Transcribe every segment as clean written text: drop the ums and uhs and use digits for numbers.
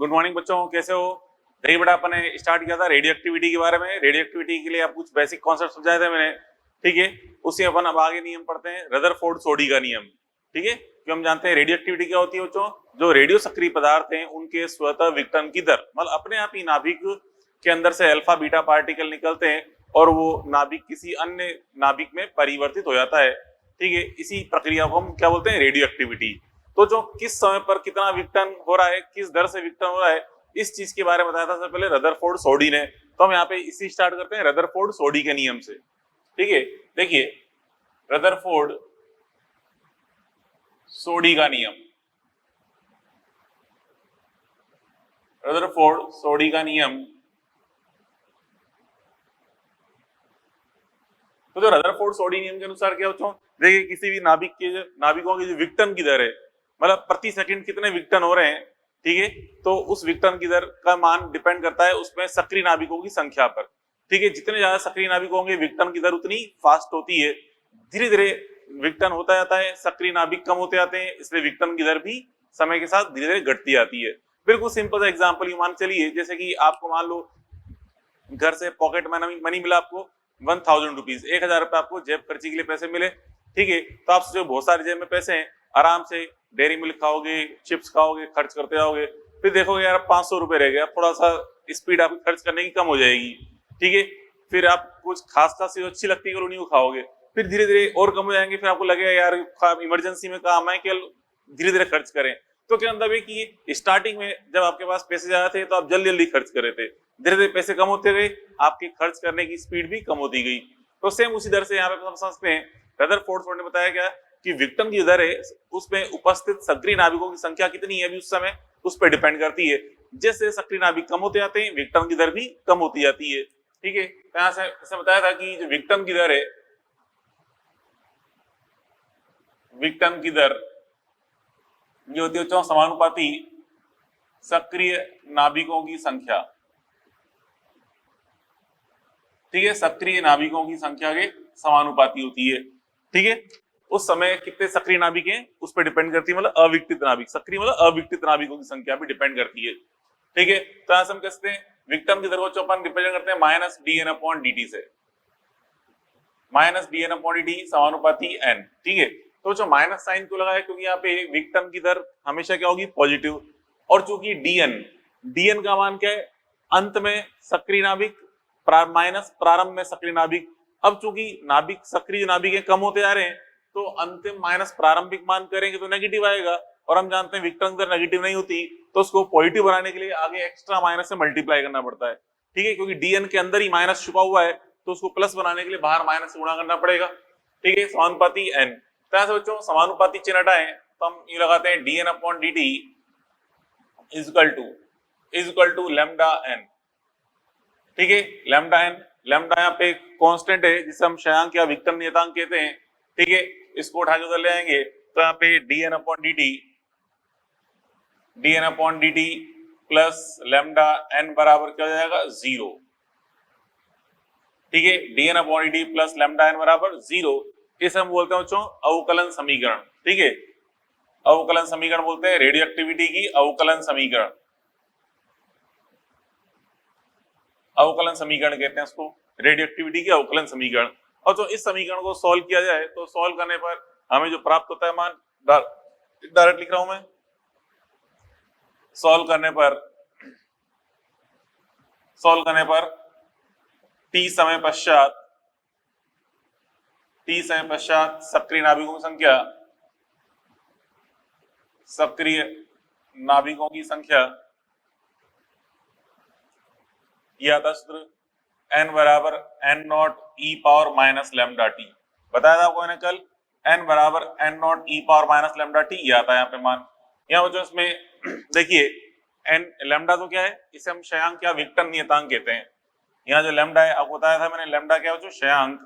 Good morning बच्चों, कैसे हो? देखिए बेटा, अपन ने स्टार्ट किया था रेडियो एक्टिविटी के बारे में। रेडियो एक्टिविटी के लिए आप कुछ बेसिक कॉन्सेप्ट समझाए थे मैंने, ठीक है। उसी अपन अब आगे नियम पढ़ते हैं, रदरफोर्ड सोडी का नियम, ठीक है। कि हम जानते हैं रेडियो एक्टिविटी क्या होती है बच्चों, जो रेडियो सक्रिय पदार्थ हैं उनके स्वतः विघटन की दर, मतलब अपने आप ही नाभिक के अंदर से अल्फा बीटा पार्टिकल निकलते हैं और वो नाभिक किसी अन्य नाभिक में परिवर्तित हो जाता है, ठीक है। इसी प्रक्रिया को हम क्या बोलते हैं, रेडियो एक्टिविटी। तो जो किस समय पर कितना विघटन हो रहा है, किस दर से विघटन हो रहा है, इस चीज के बारे में बताया था सबसे पहले रदरफोर्ड सोडी ने। तो हम यहाँ पे इसी स्टार्ट करते हैं रदरफोर्ड सोडी के नियम से, ठीक है। देखिए रदरफोर्ड सोडी का नियम, रदरफोर्ड सोडी का नियम। तो जो रदरफोर्ड सोडी नियम के अनुसार क्या होता है, देखिए किसी भी नाभिकों की जो विघटन की दर है, मतलब प्रति सेकंड कितने विघटन हो रहे हैं, ठीक है। तो उस विघटन की दर का मान डिपेंड करता है उसमें सक्रिय नाभिकों की संख्या पर, ठीक है। जितने ज्यादा सक्रिय नाभिक होंगे विघटन की दर उतनी फास्ट होती है। धीरे धीरे विघटन होता जाता है, सक्रिय नाभिक कम होते जाते हैं, इसलिए विघटन की दर भी समय के साथ धीरे धीरे घटती जाती है। बिल्कुल सिंपल सा एग्जाम्पल मान चलिए, जैसे कि आपको मान लो घर से पॉकेट मनी मिला आपको 1000 रुपीज, 1000 रुपए आपको जेब खर्ची के लिए पैसे मिले, ठीक है। तो आप जो बहुत सारे जेब में पैसे हैं, आराम से डेयरी मिल्क खाओगे, चिप्स खाओगे, खर्च करते जाओगे, फिर देखोगे यार 500 रुपए रह गया, थोड़ा सा स्पीड आपकी खर्च करने की कम हो जाएगी, ठीक है। फिर आप कुछ खास जो अच्छी लगती है उन्हीं को खाओगे, फिर धीरे धीरे और कम हो जाएंगे, फिर आपको लगेगा यार इमरजेंसी में काम है, केवल धीरे धीरे खर्च करें। तो क्या मतलब है कि स्टार्टिंग में जब आपके पास पैसे ज्यादा थे तो आप जल्दी जल्दी खर्च कर रहे थे, धीरे धीरे पैसे कम होते गए, आपकी खर्च करने की स्पीड भी कम होती गई। तो सेम उसी दर से यहाँ पे हम समझते हैं, रदरफोर्ड ने बताया क्या कि विघटन की दर है उसमें उपस्थित सक्रिय नाभिकों की संख्या कितनी है अभी उस समय, उस पर डिपेंड करती है। जैसे सक्रिय नाभिक कम होते जाते हैं विघटन की दर भी कम होती जाती है, ठीक है। तो यहाँ से बताया था कि जो विघटन की दर है, विघटन की दर जो होती है समानुपाती सक्रिय नाभिकों की संख्या, ठीक है, सक्रिय नाभिकों की संख्या के समानुपाती होती है, ठीक है। उस समय कितने सक्रिय नाभिक हैं उस पर डिपेंड करती है, मतलब अविकटित नाभिक, सक्रिय मतलब अविकटित नाभिकों की संख्या भी डिपेंड करती है, ठीक है। तो ऐसे हम कहते हैं विघटन की दर को अपन रिप्रेजेंट करते हैं माइनस dn/dt से, माइनस dn/dt समानुपाती n, ठीक है। तो जो माइनस साइन क्यों लगाया, क्योंकि यहाँ पे विघटन की दर हमेशा क्या होगी, पॉजिटिव। और चूंकि dn का मान क्या है, अंत में सक्रिय नाभिक माइनस प्रारंभ में सक्रिय नाभिक। अब चूंकि नाभिक सक्रिय नाभिक कम होते जा रहे हैं तो अंतिम माइनस प्रारंभिक मान करेंगे तो नेगेटिव आएगा, और हम जानते हैं विघटन की दर नेगेटिव नहीं होती, तो उसको पॉजिटिव बनाने के लिए आगे एक्स्ट्रा माइनस से मल्टीप्लाई करना पड़ता है, ठीक है। क्योंकि dn के अंदर ही माइनस छुपा हुआ है तो उसको प्लस बनाने के लिए बाहर माइनस से गुणा करना पड़ेगा, ठीक है। समानुपाती n, तो ऐसे बच्चों समानुपाती चिन्ह हटाएं तो हम ये लगाते हैं dn/dt is equal to lambda n, ठीक है। लैम्डा n, लैम्डा यहाँ पे कांस्टेंट है जिसे हम क्षयांक या विघटन नियतांक कहते हैं, ठीक है। इसको उठा के उधर ले आएंगे तो यहाँ पे dn/dt प्लस लैम्डा n बराबर क्या हो जाएगा, 0, ठीक है। dn/dt प्लस लैम्डा n बराबर 0, इसे हम बोलते हैं बच्चों अवकलन समीकरण, ठीक है। अवकलन समीकरण बोलते हैं रेडियो एक्टिविटी की अवकलन समीकरण, अवकलन समीकरण कहते हैं इसको, रेडियो एक्टिविटी की अवकलन समीकरण। और जो इस समीकरण को सॉल्व किया जाए तो सॉल्व करने पर हमें जो प्राप्त होता है मान, डायरेक्ट लिख रहा हूं मैं, सॉल्व करने पर t समय पश्चात सक्रिय नाभिकों की संख्या, सक्रिय नाभिकों की संख्या, यह आता सूत्र n बराबर n0 e power minus lambda T, बताया था आपको मैंने कल, n बराबर n0 e power minus lambda T, यह आता है यहाँ पे मान। यहाँ बच्चों इसमें देखिए n लैम्डा तो क्या है, इसे हम क्षयांक या विघटन नियतांक कहते हैं। यहाँ जो लैम्डा है आपको बताया था मैंने, लैम्डा क्या है, क्षयांक,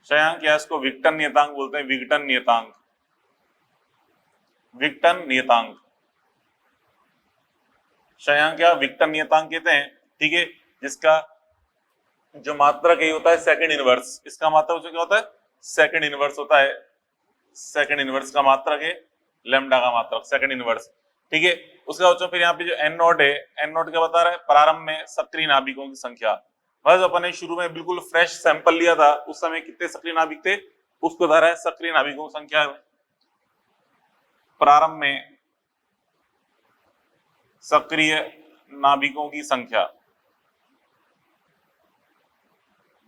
क्षयांक या इसको विघटन नियतांक बोलते हैं, विघटन नियतांक, विघटन नियतांक, क्षयांक या विघटन नियतांक कहते हैं, ठीक है। जिसका जो मात्रक यही होता है सेकंड इनवर्स, इसका मात्रक क्या होता है, सेकंड इनवर्स होता है, सेकंड इनवर्स का मात्रक है लैम्डा का मात्रक, सेकंड इनवर्स। ठीक है। उसके बाद फिर यहाँ पे जो एन नॉट है, एन नॉट क्या बता रहा है, प्रारंभ में सक्रिय नाभिकों की संख्या। बस अपन ने शुरू में बिल्कुल फ्रेश सैंपल लिया था, उस समय कितने सक्रिय नाभिक थे, उसको बता रहा है सक्रिय नाभिकों की संख्या प्रारंभ में सक्रिय नाभिकों की संख्या।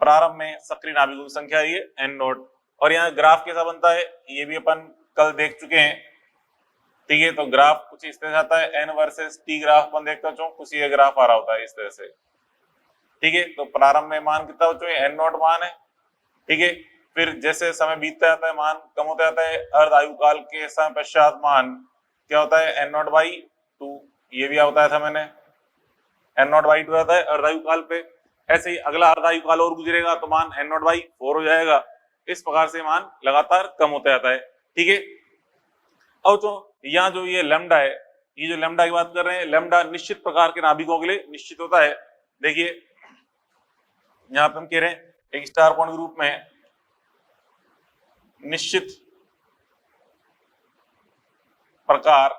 प्रारंभ में सक्रिय नाभिकों की संख्या ये एन नॉट। और यहाँ ग्राफ कैसा बनता है ये भी अपन कल देख चुके हैं, ठीक है। तो ग्राफ कुछ इस तरह से आता है, एन वर्सेस टी ग्राफ अपन देखते हो, कुछ ये ग्राफ आ रहा होता है इस तरह से, ठीक है। तो प्रारंभ में मान कितना हो, एन नॉट मान है, ठीक है। फिर जैसे समय बीतता जाता है मान कम होता जाता है, अर्ध आयु काल के समय पश्चात मान क्या होता है, एन नॉट बाई टू, ये भी बताया था मैंने, एन नॉट बाई टू आता है अर्ध आयु काल पे। ऐसे ही अगला अर्ध आयु काल और गुजरेगा तो मान एन नॉट बाई फोर हो जाएगा। इस प्रकार से मान लगातार कम होता जाता है, ठीक है। अब तो यहाँ जो ये लैम्डा है, ये जो लैम्डा की बात कर रहे हैं, लैम्डा निश्चित प्रकार के नाभिकों के लिए निश्चित होता है। देखिए यहाँ पे हम कह रहे हैं एक स्टार पॉइंट के रूप में निश्चित प्रकार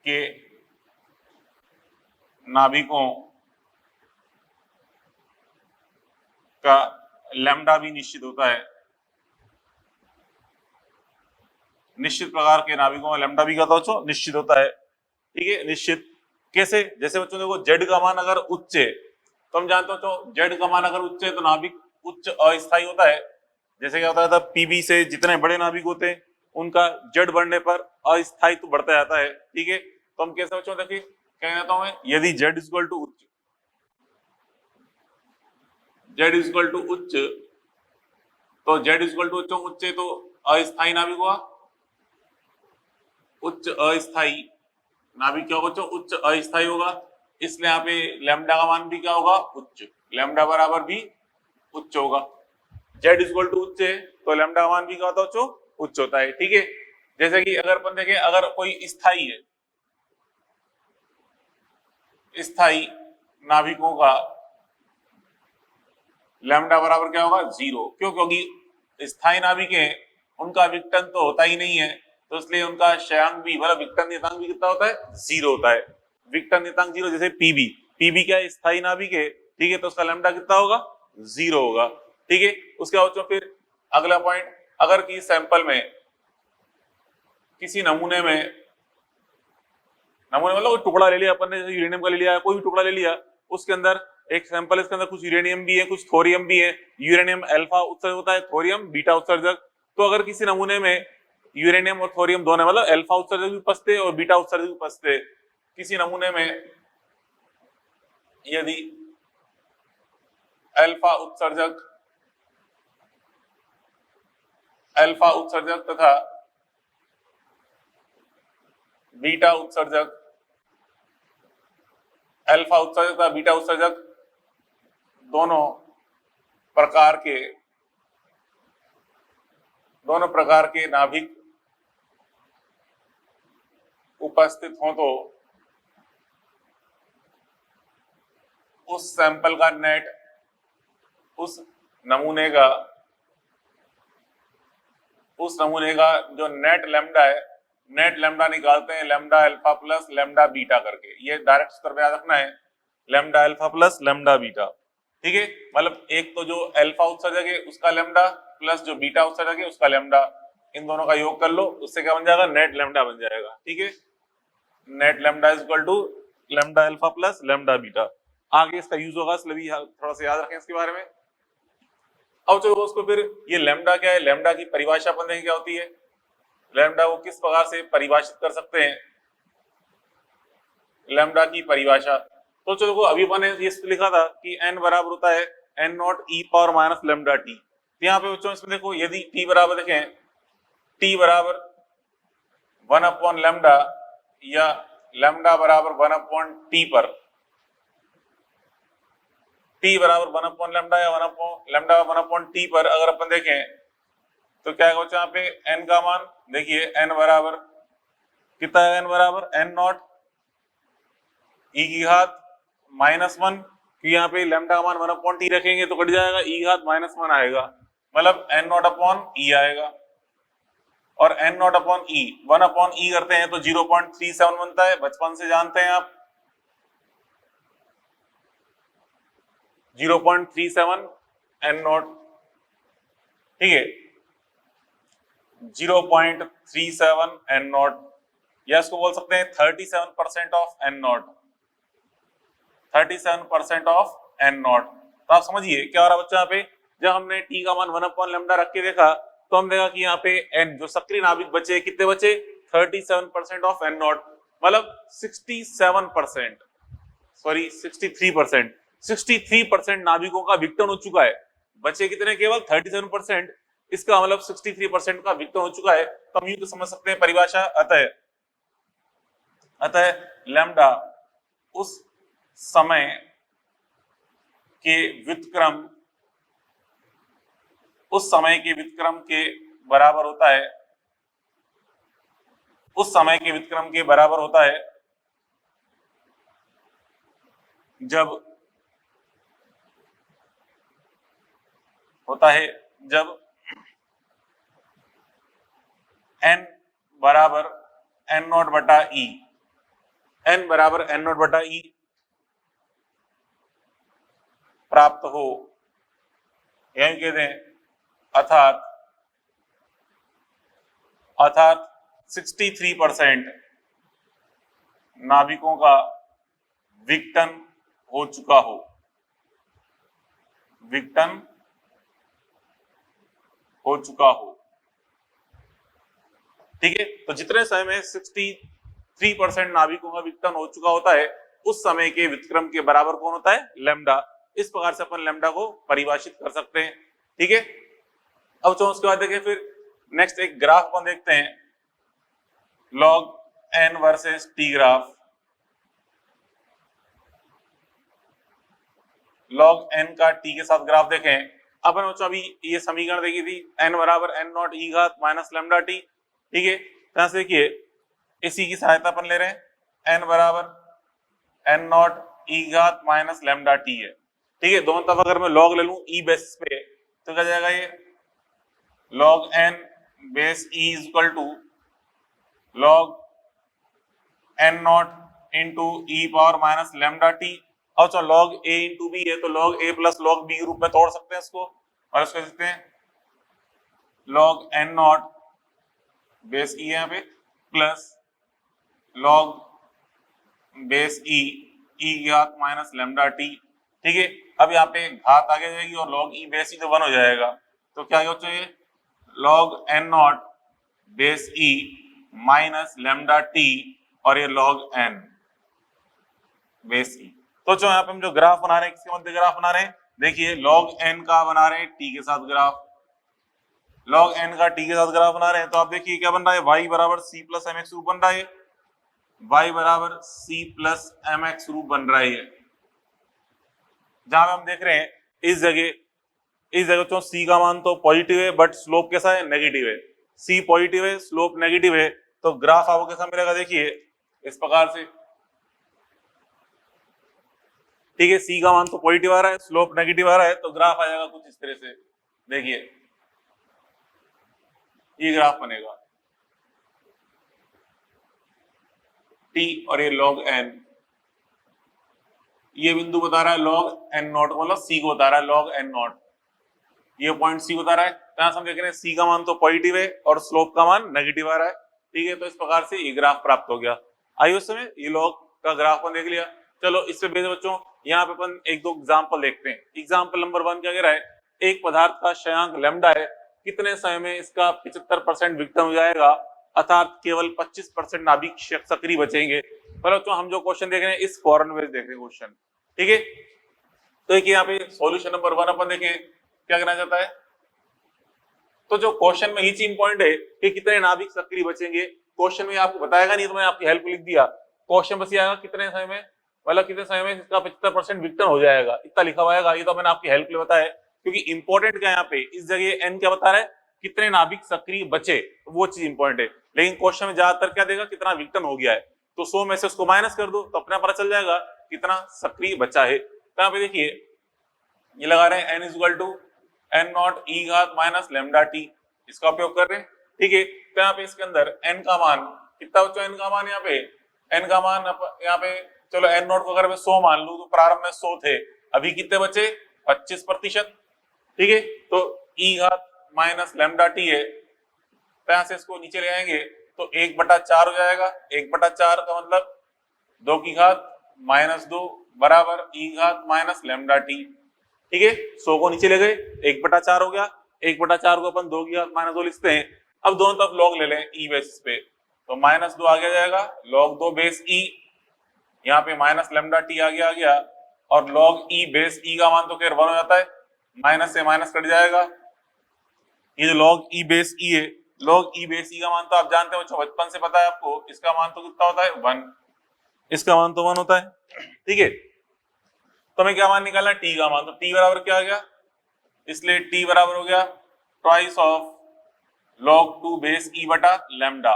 के नाभिकों का लैम्डा भी निश्चित होता है। निश्चित प्रकार के नाभिकों में लैम्डा भी क्या होता है, निश्चित होता है, ठीक है। निश्चित कैसे, जैसे बच्चों देखो जेड का मान अगर उच्च है तो हम जानते हो जेड का मान अगर उच्च है तो नाभिक उच्च अस्थायी होता है। जैसे क्या होता था पीबी से जितने बड़े नाभिक होते हैं उनका जेड बढ़ने पर अस्थायित्व बढ़ता जाता है, ठीक है। तो हम कैसे बच्चों देखिए क्या कहता हूं मैं, यदि जेड इक्वल टू उच्च, जेड इक्वल टू उच्च, तो जेड इक्वल टू उच्च है तो अस्थायी नाभिक हुआ, उच्च अस्थायी नाभिक क्या होगा, उच्च अस्थायी होगा। इसलिए यहाँ पे लैम्डा का मान भी क्या होगा, उच्च, लैम्डा बराबर भी उच्च होगा। जेड इक्वल टू उच्च है तो लैम्डा का मान भी क्या होता है, उच्च होता है, ठीक है। जैसे कि अगर अपन देखें अगर कोई स्थायी है, स्थायी नाभिकों का लैम्डा बराबर क्या होगा, जीरो। क्यों, क्योंकि स्थायी नाभिक है उनका विघटन तो होता ही नहीं है, तो इसलिए उनका क्षयांक भी मतलब विघटन नियतांक भी कितना होता है, जीरो होता है। विघटन नियतांक जीरो, जैसे पीबी, पीबी क्या है, स्थायी नाभिक है, ठीक है, तो उसका लैम्डा कितना होगा, जीरो होगा, ठीक है। उसके बाद फिर अगला पॉइंट, अगर किसी सैंपल में, किसी नमूने में, नमूने मतलब टुकड़ा ले लिया अपन ने, यूरेनियम का ले लिया, कोई भी टुकड़ा ले लिया, उसके अंदर एक सैंपल, इसके अंदर कुछ यूरेनियम भी है, कुछ थोरियम भी है। यूरेनियम अल्फा उत्सर्जक होता है, थोरियम बीटा उत्सर्जक। तो अगर किसी नमूने में यूरेनियम और थोरियम दोनों मतलब अल्फा उत्सर्जक भी उपस्थित है और बीटा उत्सर्जक भी उपस्थित है, किसी नमूने में यदि अल्फा उत्सर्जक तथा बीटा उत्सर्जक, अल्फा उत्सर्जक तथा बीटा उत्सर्जक दोनों प्रकार के नाभिक उपस्थित हो तो उस सैंपल का नेट, उस नमूने का जो नेट लैम्डा है, नेट लैम्डा निकालते हैं lambda alpha plus lambda beta करके। ये डायरेक्ट सूत्र पे याद रखना है, lambda alpha plus lambda beta, ठीक है। मतलब एक तो जो अल्फा उत्सर्जक है उसका लैम्डा प्लस जो बीटा उत्सर्जक है उसका लैम्डा, इन दोनों का योग कर लो, उससे क्या बन जाएगा, नेट लैम्डा बन जाएगा, ठीक है। Net lambda is equal to lambda alpha plus lambda beta. आगे इसका यूज होगा, इसलिए थोड़ा सा याद रखें इसके बारे में। अब चलो उसको फिर ये लैम्डा क्या है, लैम्डा की परिभाषा अपन देखें क्या होती है, लैम्डा को किस प्रकार से परिभाषित कर सकते हैं, लैम्डा की परिभाषा। तो चलो अभी अपन ने ये लिखा था कि n बराबर होता है n not e power minus lambda T. तो यहाँ पे बच्चों इसमें देखो यदि t बराबर देखें, t बराबर 1 अपॉन लैम्डा या लैम्डा बराबर 1 अपॉन टी पर, t बराबर 1 अपॉन लैम्डा या 1 अपॉन लैम्डा 1 अपॉन टी पर अगर अपन देखें तो क्या होगा यहाँ पे n का मान देखिए, n बराबर कितना है, n बराबर n नॉट e की घात -1, कि यहाँ पे लैम्डा का मान 1 अपॉन टी रखेंगे तो कट जाएगा, e घात -1 आएगा, मतलब n नॉट अपॉन e आएगा। और n not upon e, 1 upon e करते हैं तो 0.37 बनता है, बचपन से जानते हैं आप 0.37 एन नॉट, ठीक है 0.37 एन नॉट, या इसको बोल सकते हैं 37% of N naught, 37% of N naught. तो आप समझिए क्या हो रहा है बच्चा, यहाँ पे जब हमने टी का मान 1 अपॉन लैम्डा रख के देखा तो हम देखा कि यहाँ पे एन जो सक्रिय नाभिक बचे कितने बचे, 37% ऑफ एन नॉट, मतलब 67%, सॉरी 63%, 63% नाभिकों का विघटन हो चुका है, बचे कितने केवल 37%, इसका मतलब 63% का विघटन हो चुका है। तो हम यूं तो समझ सकते हैं परिभाषा, अतः लैम्डा उस समय के व्युत्क्रम, उस समय के व्युत्क्रम के बराबर होता है, उस समय के व्युत्क्रम के बराबर होता है जब n बराबर n नॉट बटा ई, n बराबर n नॉट बटा ई प्राप्त हो, यही कहते हैं, अर्थात 63% नाभिकों का विघटन हो चुका हो, विघटन हो चुका हो, ठीक है। तो जितने समय में 63% नाभिकों का विघटन हो चुका होता है उस समय के व्युत्क्रम के बराबर कौन होता है, लैम्डा। इस प्रकार से अपन लैम्डा को परिभाषित कर सकते हैं, ठीक है। अब चलो उसके बाद देखें, फिर नेक्स्ट एक ग्राफ अपन देखते हैं, log N versus T graph. Log N का टी के साथ ग्राफ देखें। अपन बच्चों अभी ये समीकरण देखी थी, एन बराबर एन नॉट ई घात माइनस लैम्डा टी, ठीक है। यहां से देखिए इसी की सहायता अपन ले रहे हैं, एन बराबर एन नॉट ई घात माइनस लैम्डा टी है, ठीक है। दोनों तरफ अगर मैं लॉग ले लूं ई बेसिस पे तो क्या जाएगा, ये log N base e is equal to log N naught into e power minus lambda T. और चलो लॉग ए इंटू बी है तो log A plus log B के रूप में तोड़ सकते हैं इसको, और इसको लिखते हैं लॉग एन नॉट बेस ई यहाँ पे प्लस लॉग बेस ई घात माइनस लैम्डा टी, ठीक है। अब यहाँ पे घात आगे जाएगी और लॉग ई बेस ई तो 1 हो जाएगा, तो क्या हो चाहिए log N naught base e minus lambda T और ये लॉग एन बेस ई। तो जो यहाँ पे हम जो ग्राफ बना रहे हैं किसके मध्य ग्राफ बना रहे हैं, देखिए लॉग एन का बना रहे हैं टी के साथ ग्राफ, लॉग एन का टी के साथ ग्राफ बना रहे हैं। तो आप देखिए क्या बन रहा है, y बराबर सी प्लस एम एक्स रूप बन रहा है, y बराबर सी प्लस एम एक्स रूप बन रहा है। जहां हम देख रहे हैं इस जगह तो सी का मान तो पॉजिटिव है बट स्लोप कैसा है, नेगेटिव है। सी पॉजिटिव है स्लोप नेगेटिव है, तो ग्राफ आपको कैसा मिलेगा, देखिए इस प्रकार से, ठीक है। सी का मान तो पॉजिटिव आ रहा है, स्लोप नेगेटिव आ रहा है, तो ग्राफ आ जाएगा कुछ इस तरह से, देखिए ये ग्राफ बनेगा टी और ये लॉग एन, ये बिंदु बता रहा है लॉग एन नॉट, मतलब सी को बता रहा है लॉग एन नॉट, ये पॉइंट सी बता रहा है। यहां से हम देख रहे हैं सी का मान तो पॉजिटिव है और स्लोप का मान नेगेटिव आ रहा है, ठीक है। तो इस प्रकार से ये ग्राफ प्राप्त हो गया। आइए उस समय ये लॉग का ग्राफ अपन देख लिया। चलो इससे बेस बच्चों यहाँ पे अपन एक दो एग्जाम्पल देखते हैं। एग्जाम्पल नंबर 1 क्या कह रहा है, एक पदार्थ का क्षयांक लैम्डा है, कितने समय में इसका 75% विघटन हो जाएगा, अर्थात केवल 25% नाभिक सक्रिय बचेंगे। पर बच्चों हम जो क्वेश्चन देख रहे हैं इस फॉरन में देख रहे हैं क्वेश्चन, ठीक है। तो देखिए यहाँ पे सॉल्यूशन नंबर 1 अपन देखें क्या करना चाहता है, तो जो क्वेश्चन में ही चीज पॉइंट है कि कितने नाभिक सक्रिय बचेंगे, क्वेश्चन में आपको बताएगा नहीं तो मैंने आपकी हेल्प लिख दिया, क्वेश्चन बस ये आएगा कितने समय में, मतलब कितने समय में इसका 75% विघटन हो जाएगा, इतना लिखा हुआ आएगा। ये तो मैंने आपकी हेल्प के लिए बताया, क्योंकि इंपॉर्टेंट क्या यहाँ पे इस जगह एन क्या बता रहा है, कितने नाभिक सक्रिय बचे, वो चीज इंपॉर्टेंट है। लेकिन क्वेश्चन में ज्यादातर क्या देगा, कितना विघटन हो गया है, तो 100 में से उसको माइनस कर दो तो अपना पता चल जाएगा कितना सक्रिय बचा है। तो यहाँ पे देखिए ये लगा रहे हैं n is equal to n not e घात माइनस लैम्डा टी, इसका उपयोग कर रहे हैं। ठीक है। तो यहाँ पे इसके अंदर n का मान कितना बच्चों, n का मान यहाँ पे n का मान यहाँ पे चलो n नॉट को अगर मैं 100 मान लूं तो प्रारंभ में 100 थे, अभी कितने बचे 25%। ठीक है, तो e घात माइनस लैम्डा टी है, तो यहाँ से इसको नीचे ले आएंगे तो 1/4 हो जाएगा। 1/4 का मतलब 2 की घात -2 बराबर e घात माइनस लैम्डा टी। ठीक है, 100 को नीचे ले गए, 1/4 हो गया, 1/4 को अपन 2 की घात -2 लिखते हैं। अब दोनों तरफ लॉग ले लें e बेसिस पे, तो -2 आगे जाएगा, log 2 बेस e, यहाँ पे माइनस लैम्डा टी आगे आ गया, और log e बेस e का मान तो खैर 1 हो जाता है, माइनस से माइनस कट जाएगा। ये जो log e बेस e है, log e बेस e का मान तो आप जानते हो बच्चों, बचपन से पता है आपको, इसका मान तो कितना होता है 1, इसका मान तो 1 होता है। ठीक है, तो हमें क्या मान निकालना है, t का मान, तो t बराबर क्या आ गया, इसलिए t बराबर हो गया twice of log 2 base e बटा लैम्डा।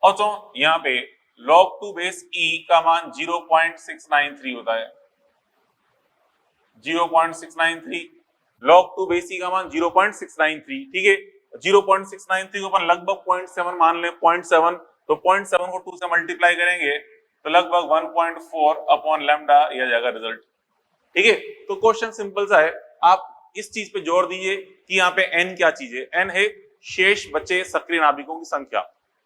और तो यहाँ पे log 2 बेस e का मान 0.693 होता है, 0.693, log 2 बेस e का मान 0.693। ठीक है, 0.693 को अपन लगभग 0.7 मान लें, 0.7, तो 0.7 को 2 से मल्टीप्लाई करेंगे तो लगभग 1.4 अपॉन लैम्डा यह जाएगा रिजल्ट। ठीक है, तो क्वेश्चन सिंपल सा है, आप इस चीज पे जोर दीजिए कि यहाँ पे n क्या चीज है, n है शेष बचे सक्रिय नाभिकों की संख्या।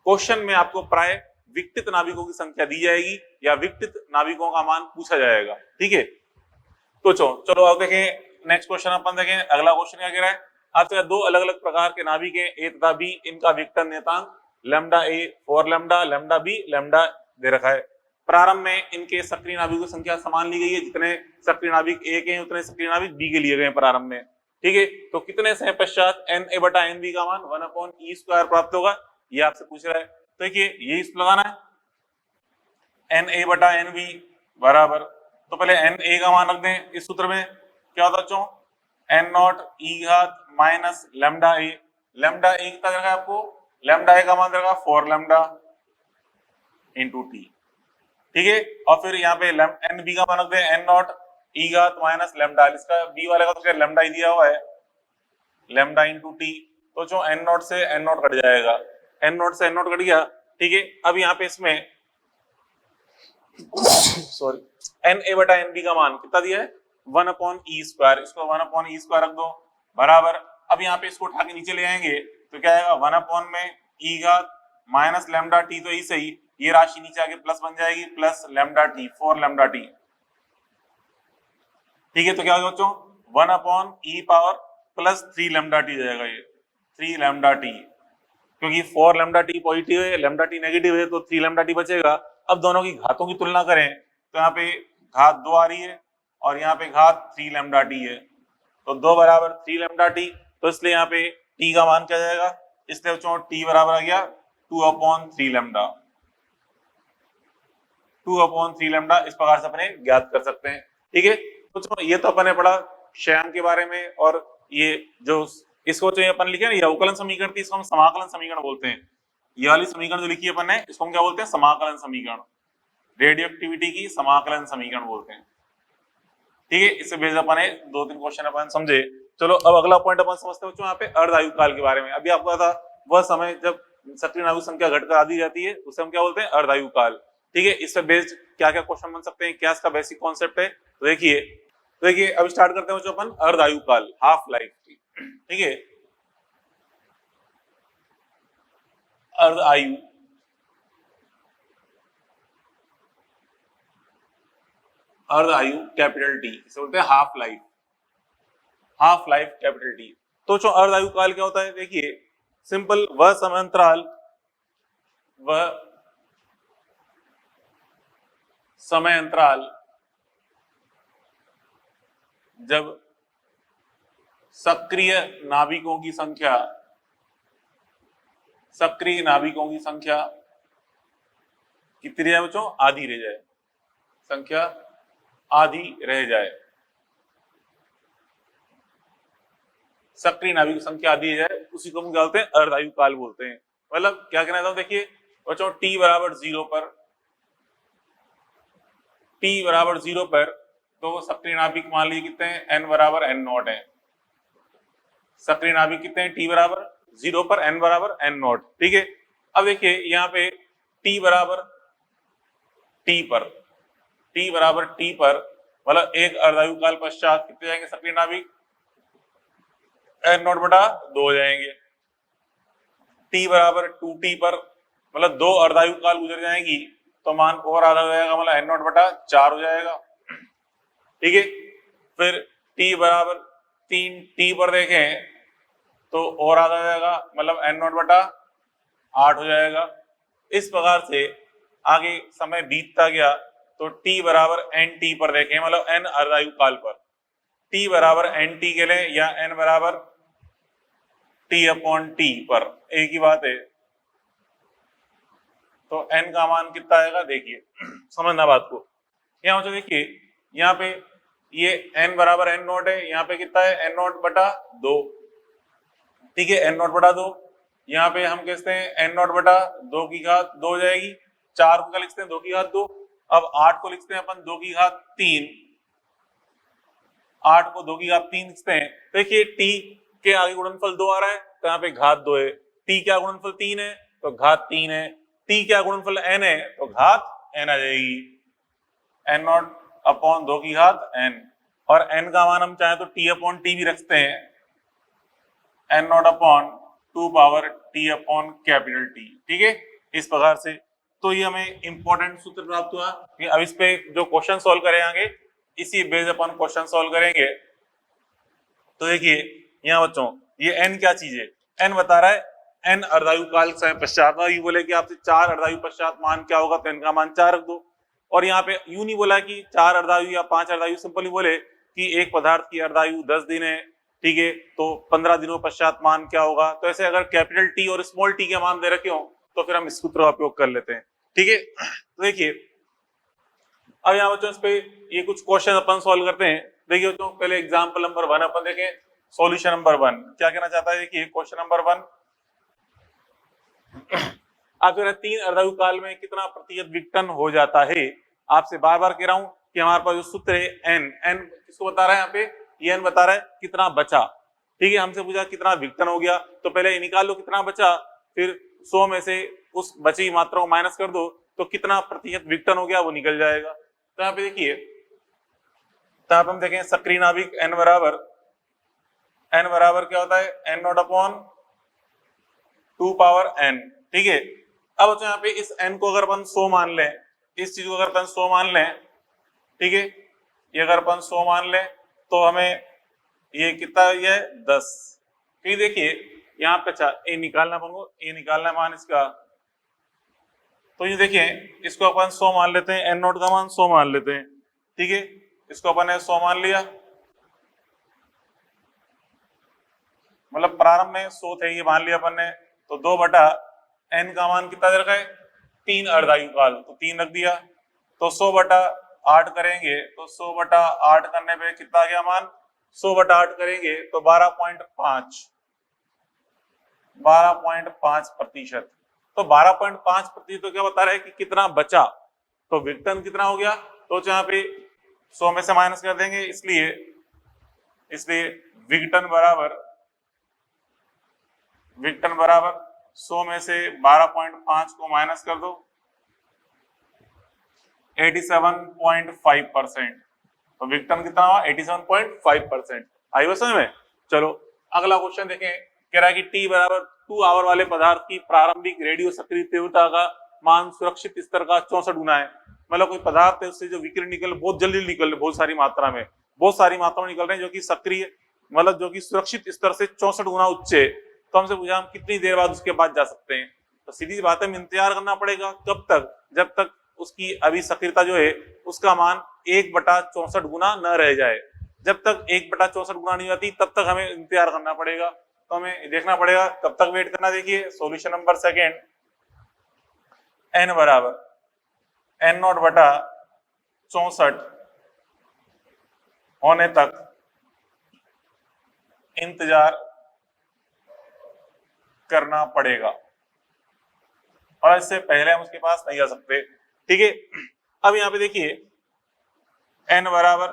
क्वेश्चन में आपको प्राय विकटित नाभिकों की संख्या दी जाएगी या विकटित नाभिकों का मान पूछा जाएगा। ठीक है, तो चलो अब देखें नेक्स्ट क्वेश्चन, अपन देखें अगला क्वेश्चन क्या कह रहा है। आपसे दो अलग अलग प्रकार के नाभिक है, ए तथा बी, इनका विकटन नियतांक लैम्डा ए 4 लैम्डा, लैम्डा बी लैम्डा दे रखा है। प्रारंभ में इनके सक्रिय नाभिकों की संख्या समान ली गई है, जितने सक्रिय नाभिक ए के हैं उतने सक्रिय नाभिक बी के लिए गए प्रारंभ में। ठीक है, तो कितने समय पश्चात एन ए बटा एन बी का मान 1/e² प्राप्त होगा, ये आपसे पूछ रहा है। तो देखिए ये इसको लगाना है, एन ए बटा एन बी बराबर, तो पहले एन ए का मान रख दें, इस सूत्र में क्या होता बच्चों, एन नॉट ई घात माइनस लैम्डा ए, लैम्डा ए कितना देगा आपको, लैम्डा ए का मान देगा 4 लैम्डा इंटू टी। ठीक है, और फिर यहाँ पे एन बी का मान रख दें, एन नॉट ई घात माइनस लैम्डा, इसका बी वाले का तो लैम्डा ही दिया हुआ है, लैम्डा इंटू टी। तो जो एन नॉट से एन नॉट कट जाएगा, एन नॉट से एन नॉट कट गया। ठीक है, अब यहाँ पे इसमें सॉरी एन ए बटा एन बी का मान कितना दिया है 1/e², इसको 1/e² रख दो बराबर। अब यहाँ पे इसको उठा के नीचे ले आएंगे तो क्या आएगा 1 में ई घात माइनस लैम्डा टी, तो ई सही, ये राशि नीचे आके प्लस बन जाएगी, plus lambda T 4 lambda T. ठीक है, तो क्या होगा बच्चों 1/e power plus 3 lambda T जाएगा, ये 3 लैम्डा टी, क्योंकि 4 लैम्डा टी पॉजिटिव है, लैम्डा टी नेगेटिव है, तो 3 लैम्डा टी बचेगा। अब दोनों की घातों की तुलना करें तो यहाँ पे घात 2 आ रही है और यहाँ पे घात 3 लैम्डा टी है, तो 2 बराबर 3 लैम्डा टी, तो इसलिए यहाँ पे टी का मान क्या जाएगा, इसलिए बच्चों टी बराबर आ गया 2/3 लैम्डा, 2/3 लैम्डा। इस प्रकार से अपने ज्ञात कर सकते हैं। ठीक है, तो ये तो अपने पढ़ा श्याम के बारे में, और ये जो इसको जो अपन लिखे ना, ये अवकलन समीकरण थी, इसको हम समाकलन समीकरण बोलते हैं। ये वाली समीकरण जो लिखी है अपन ने, इसको हम क्या बोलते हैं, समाकलन समीकरण, रेडियो एक्टिविटी की समाकलन समीकरण बोलते हैं। ठीक है, इससे बेस अपन ने 2-3 क्वेश्चन अपन समझे। चलो अब अगला पॉइंट अपन समझते हैं बच्चों, यहाँ पे अर्धायु काल के बारे में। अभी आपको पता था वह समय जब सक्रिय नाभिक संख्या घटकर आधी जाती है, उसे हम क्या बोलते हैं, अर्धायु काल। ठीक है, इस पे बेस्ड क्या क्या क्वेश्चन बन सकते हैं, क्या इसका बेसिक कॉन्सेप्ट है, तो देखिए अब स्टार्ट करते हैं बच्चों अपन अर्धायु काल, हाफ लाइफ की। ठीक है, अर्धायु, अर्धायु कैपिटल टी, इसे बोलते हैं half life, half life capital T. तो जो अर्धायु काल क्या होता है, देखिए सिंपल, वह समय अंतराल, वह समय अंतराल जब सक्रिय नाभिकों की संख्या, सक्रिय नाभिकों की संख्या कितनी रह जाए बच्चों, आधी रह जाए, संख्या आधी रह जाए, सक्रिय नाभिक की संख्या आधी रह जाए, उसी को हम क्या बोलते हैं, अर्धायु काल बोलते हैं। मतलब क्या कहना था, देखिए बच्चों t बराबर 0 पर, t बराबर 0 पर, तो सक्रिय नाभिक मान लीजिए कितने हैं, n बराबर n नॉट है, सक्रिय नाभिक कितने हैं, t बराबर 0 पर n बराबर n नॉट, ठीक है। अब देखिए यहाँ पे t बराबर t पर मतलब एक अर्धायु काल पश्चात कितने जाएंगे सक्रिय नाभिक, n नॉट बटा 2 हो जाएंगे। t बराबर 2t पर मतलब 2 अर्धायु काल गुजर जाएंगी तो मान और आधा हो जाएगा, मतलब n नॉट बटा 4 हो जाएगा, ठीक है। फिर t बराबर 3t पर देखें तो और आधा हो जाएगा, मतलब n नॉट बटा 8 हो जाएगा। इस प्रकार से आगे समय बीतता गया तो t बराबर nt पर देखें, मतलब n अर्धायु काल पर t बराबर nt के लिए या n बराबर t अपॉन t पर एक ही बात है, तो n का मान कितना आएगा देखिए, समझना बात को। यहाँ तो देखिए यहाँ पे ये n बराबर n नॉट है, यहाँ पे कितना है n नॉट बटा 2, ठीक है, n नॉट बटा 2। यहाँ पे हम कहते हैं n नॉट बटा 2 की घात 2 हो जाएगी, 4 को लिखते हैं 2 की घात 2, अब 8 को लिखते हैं अपन 2 की घात 3, 8 को 2 की घात 3 लिखते हैं। देखिए t के आगे गुणनफल 2 आ रहा है तो यहाँ पे घात 2 है, t क्या गुणनफल 3 है तो घात 3 है, t क्या गुणनफल n है तो घात n आ जाएगी, n नॉट अपॉन 2 की घात n, और n का मान हम चाहे तो t अपॉन t भी रखते हैं, n not upon 2 power t upon capital T, ठीक है, इस प्रकार से। तो ये हमें इंपॉर्टेंट सूत्र प्राप्त हुआ। अब इस पे जो क्वेश्चन सॉल्व करेंगे इसी बेस अपन क्वेश्चन सॉल्व करेंगे। तो देखिए यहाँ बच्चों ये n क्या चीज है, n बता रहा है n अर्धायु काल समय पश्चात, ये बोले कि आपसे 4 अर्धायु पश्चात मान क्या होगा तो n का मान 4 रख दो, और यहाँ पे यूं नहीं बोला कि 4 अर्धायु या 5 अर्धायु, सिंपली बोले कि एक पदार्थ की अर्धायु 10 दिन है, ठीक है, तो 15 दिनों पश्चात मान क्या होगा। तो ऐसे अगर कैपिटल टी और स्मॉल टी के मान दे रखे हो तो फिर हम इस सूत्र का उपयोग कर लेते हैं, ठीक है। तो देखिए अब यहाँ बच्चों इस पे ये कुछ क्वेश्चन अपन सॉल्व करते हैं। देखिए बच्चों पहले एग्जांपल नंबर 1 अपन देखें, सॉल्यूशन नंबर 1 क्या कहना चाहता है। देखिए क्वेश्चन नंबर 1, आप जो है 3 अर्धायु काल में कितना प्रतिशत विघटन हो जाता है। आपसे बार बार कह रहा हूं कि हमारे पास जो सूत्र है n किसको बता रहा है, यहाँ पे ये n बता रहा है कितना बचा, ठीक है। हमसे पूछा कितना विघटन हो गया, तो पहले ये निकाल लो कितना बचा, फिर 100 में से उस बची मात्रा को माइनस कर दो तो कितना प्रतिशत विघटन हो गया वो निकल जाएगा। तो यहाँ पे देखिए, तो यहाँ पे हम देखें सक्रिय नाभिक n बराबर क्या होता है n not upon 2 power n, ठीक है। अब तो यहाँ पे इस n को अगर अपन 100 मान लें, इस चीज को अगर अपन 100 मान लें, ठीक है, ये अगर अपन 100 मान लें तो हमें ये कितना ये 10, फिर देखिए यहाँ पे अच्छा ये निकालना पड़ेगा, ये निकालना मान इसका, तो ये देखिए इसको अपन 100 मान लेते हैं, n नोट का मान 100 मान लेते हैं, ठीक है, इसको अपन ने 100 मान लिया, मतलब प्रारंभ में 100 थे ये मान लिया अपन ने, तो 2 बटा n का मान कितना दे रखा है 3 अर्धायु काल, तो 3 रख दिया, तो 100 बटा 8 करेंगे तो 100 बटा 8 करने पे कितना आ गया मान, 100 बटा 8 करेंगे तो 12.5 प्रतिशत। तो 12.5 प्रतिशत तो क्या बता रहा है कि कितना बचा, तो विघटन कितना हो गया, तो यहाँ पे 100 में से माइनस कर देंगे, इसलिए विघटन बराबर 100 में से 12.5 को माइनस कर दो 87.5%, तो विघटन कितना हुआ 87.5%। आई समझ में। चलो अगला क्वेश्चन देखें, कह रहा है कि T बराबर 2 आवर वाले पदार्थ की प्रारंभिक रेडियो सक्रिय तीव्रता का मान सुरक्षित स्तर का 64 गुना है। मतलब कोई पदार्थ है उससे जो विकिरण निकल बहुत जल्दी निकल रहे, बहुत सारी मात्रा में निकल रहे हैं, जो कि सक्रिय मतलब जो कि सुरक्षित स्तर से 64 गुना उच्च है। तो हमसे पूछा हम कितनी देर बाद उसके बाद जा सकते हैं, तो सीधी बात है इंतजार करना पड़ेगा कब तक, जब तक उसकी अभी सक्रियता जो है उसका मान 1/64 गुना न रह जाए। जब तक 1/64 गुना नहीं जाती तब तक हमें इंतजार करना पड़ेगा, तो हमें देखना पड़ेगा कब तक वेट करना। देखिए सॉल्यूशन नंबर 2, n बराबर n नॉट बटा 64 होने तक इंतजार करना पड़ेगा, और इससे पहले हम उसके पास नहीं जा सकते, ठीक है। अब यहाँ पे देखिए n बराबर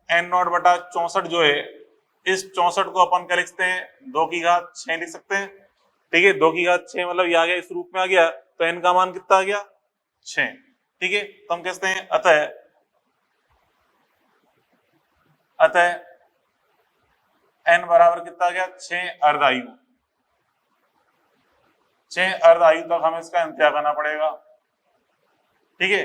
n नॉट बटा 64 जो है, इस 64 को अपन क्या लिखते हैं 2 की घात 6 लिख सकते हैं, ठीक है, 2 की घात 6 मतलब ये आ गया इस रूप में आ गया, तो n का मान कितना आ गया 6। ठीक है, तो हम कहते हैं अतः n बराबर कितना आ गया 6 अर्धायु। 6 अर्धायु तक हमें इसका इंतजार करना पड़ेगा। ठीक है,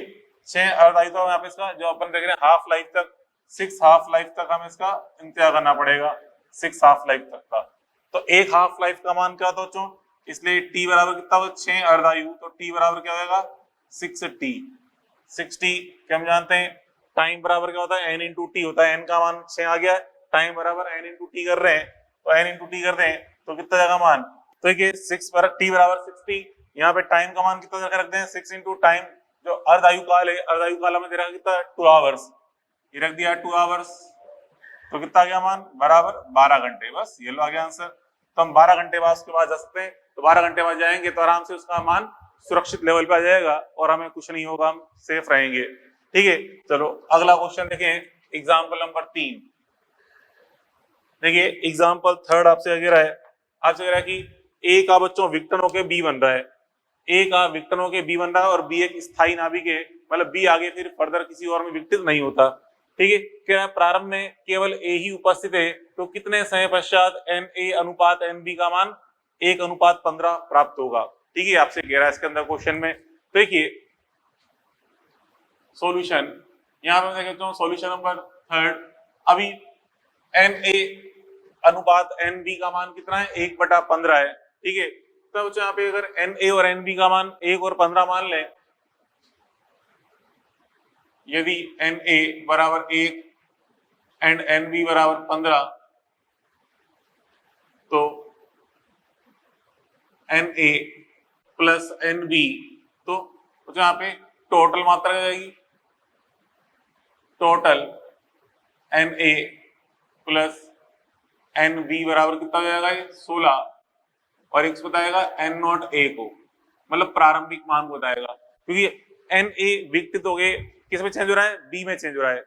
6 अर्धायु तक यहाँ पे इसका जो अपन देख रहे हैं हाफ लाइफ तक, 6 हाफ लाइफ तक हमें इसका इंतजार करना पड़ेगा, 6 हाफ लाइफ तक का। तो एक हाफ लाइफ का मान क्या होता बच्चों, इसलिए t बराबर कितना होगा 6 अर्धायु, तो t बराबर क्या होगा 6t। 6t क्या हम जानते हैं, टाइम बराबर क्या होता है n इंटू टी होता है, n का मान 6 आ गया, टाइम बराबर n इंटू टी कर रहे हैं, तो n इंटू टी करते हैं तो कितना जाएगा मान, तो देखिए 6 पर t बराबर 6t, यहाँ पे टाइम का मान कितना रख दें 6 इंटू टाइम, जो अर्धायु काल है, अर्धायु काल में दे रखा कितना 2 आवर्स, ये रख दिया 2 आवर्स, तो कितना आ गया मान बराबर 12 घंटे। बस ये लो आ गया आंसर। तो हम 12 घंटे बाद उसके बाद जा सकते हैं, तो 12 घंटे बाद जाएंगे तो आराम से उसका मान सुरक्षित लेवल पे आ जाएगा और हमें कुछ नहीं होगा, हम सेफ रहेंगे। ठीक है, चलो अगला क्वेश्चन देखें, एग्जाम्पल नंबर 3। देखिए एग्जाम्पल 3 आपसे कह रहा है, आपसे कह रहा है कि ए का बच्चों विघटन होकर बी बन रहा है, ए का विघटन होकर बी बन रहा है और बी एक स्थायी नाभिक है, मतलब बी आगे फिर फर्दर किसी और में विघटित नहीं होता। ठीक है, कह रहा है प्रारंभ में केवल ए ही उपस्थित है, तो कितने समय पश्चात एन ए अनुपात एन बी का मान 1:15 प्राप्त होगा। ठीक है, आपसे कह रहा है इसके अंदर क्वेश्चन में। तो देखिए सॉल्यूशन, यहाँ पे मैं कहता हूँ सॉल्यूशन नंबर 3, अभी एन ए अनुपात एन बी का मान कितना है 1/15 है। ठीक है, तो बच्चों यहाँ पे अगर एन ए और एन बी का मान 1 और 15 मान लें, यदि एन ए बराबर 1 एंड एन बी बराबर 15, तो N A plus N B, तो यहाँ पे टोटल मात्रा जाएगी, total N A plus N B बराबर कितना हो जाएगा 16, और एक बताएगा एन नॉट ए को, मतलब प्रारंभिक मान को बताएगा, क्योंकि एन ए विघटित हो गए, किस में चेंज हो रहा है बी में चेंज हो रहा है।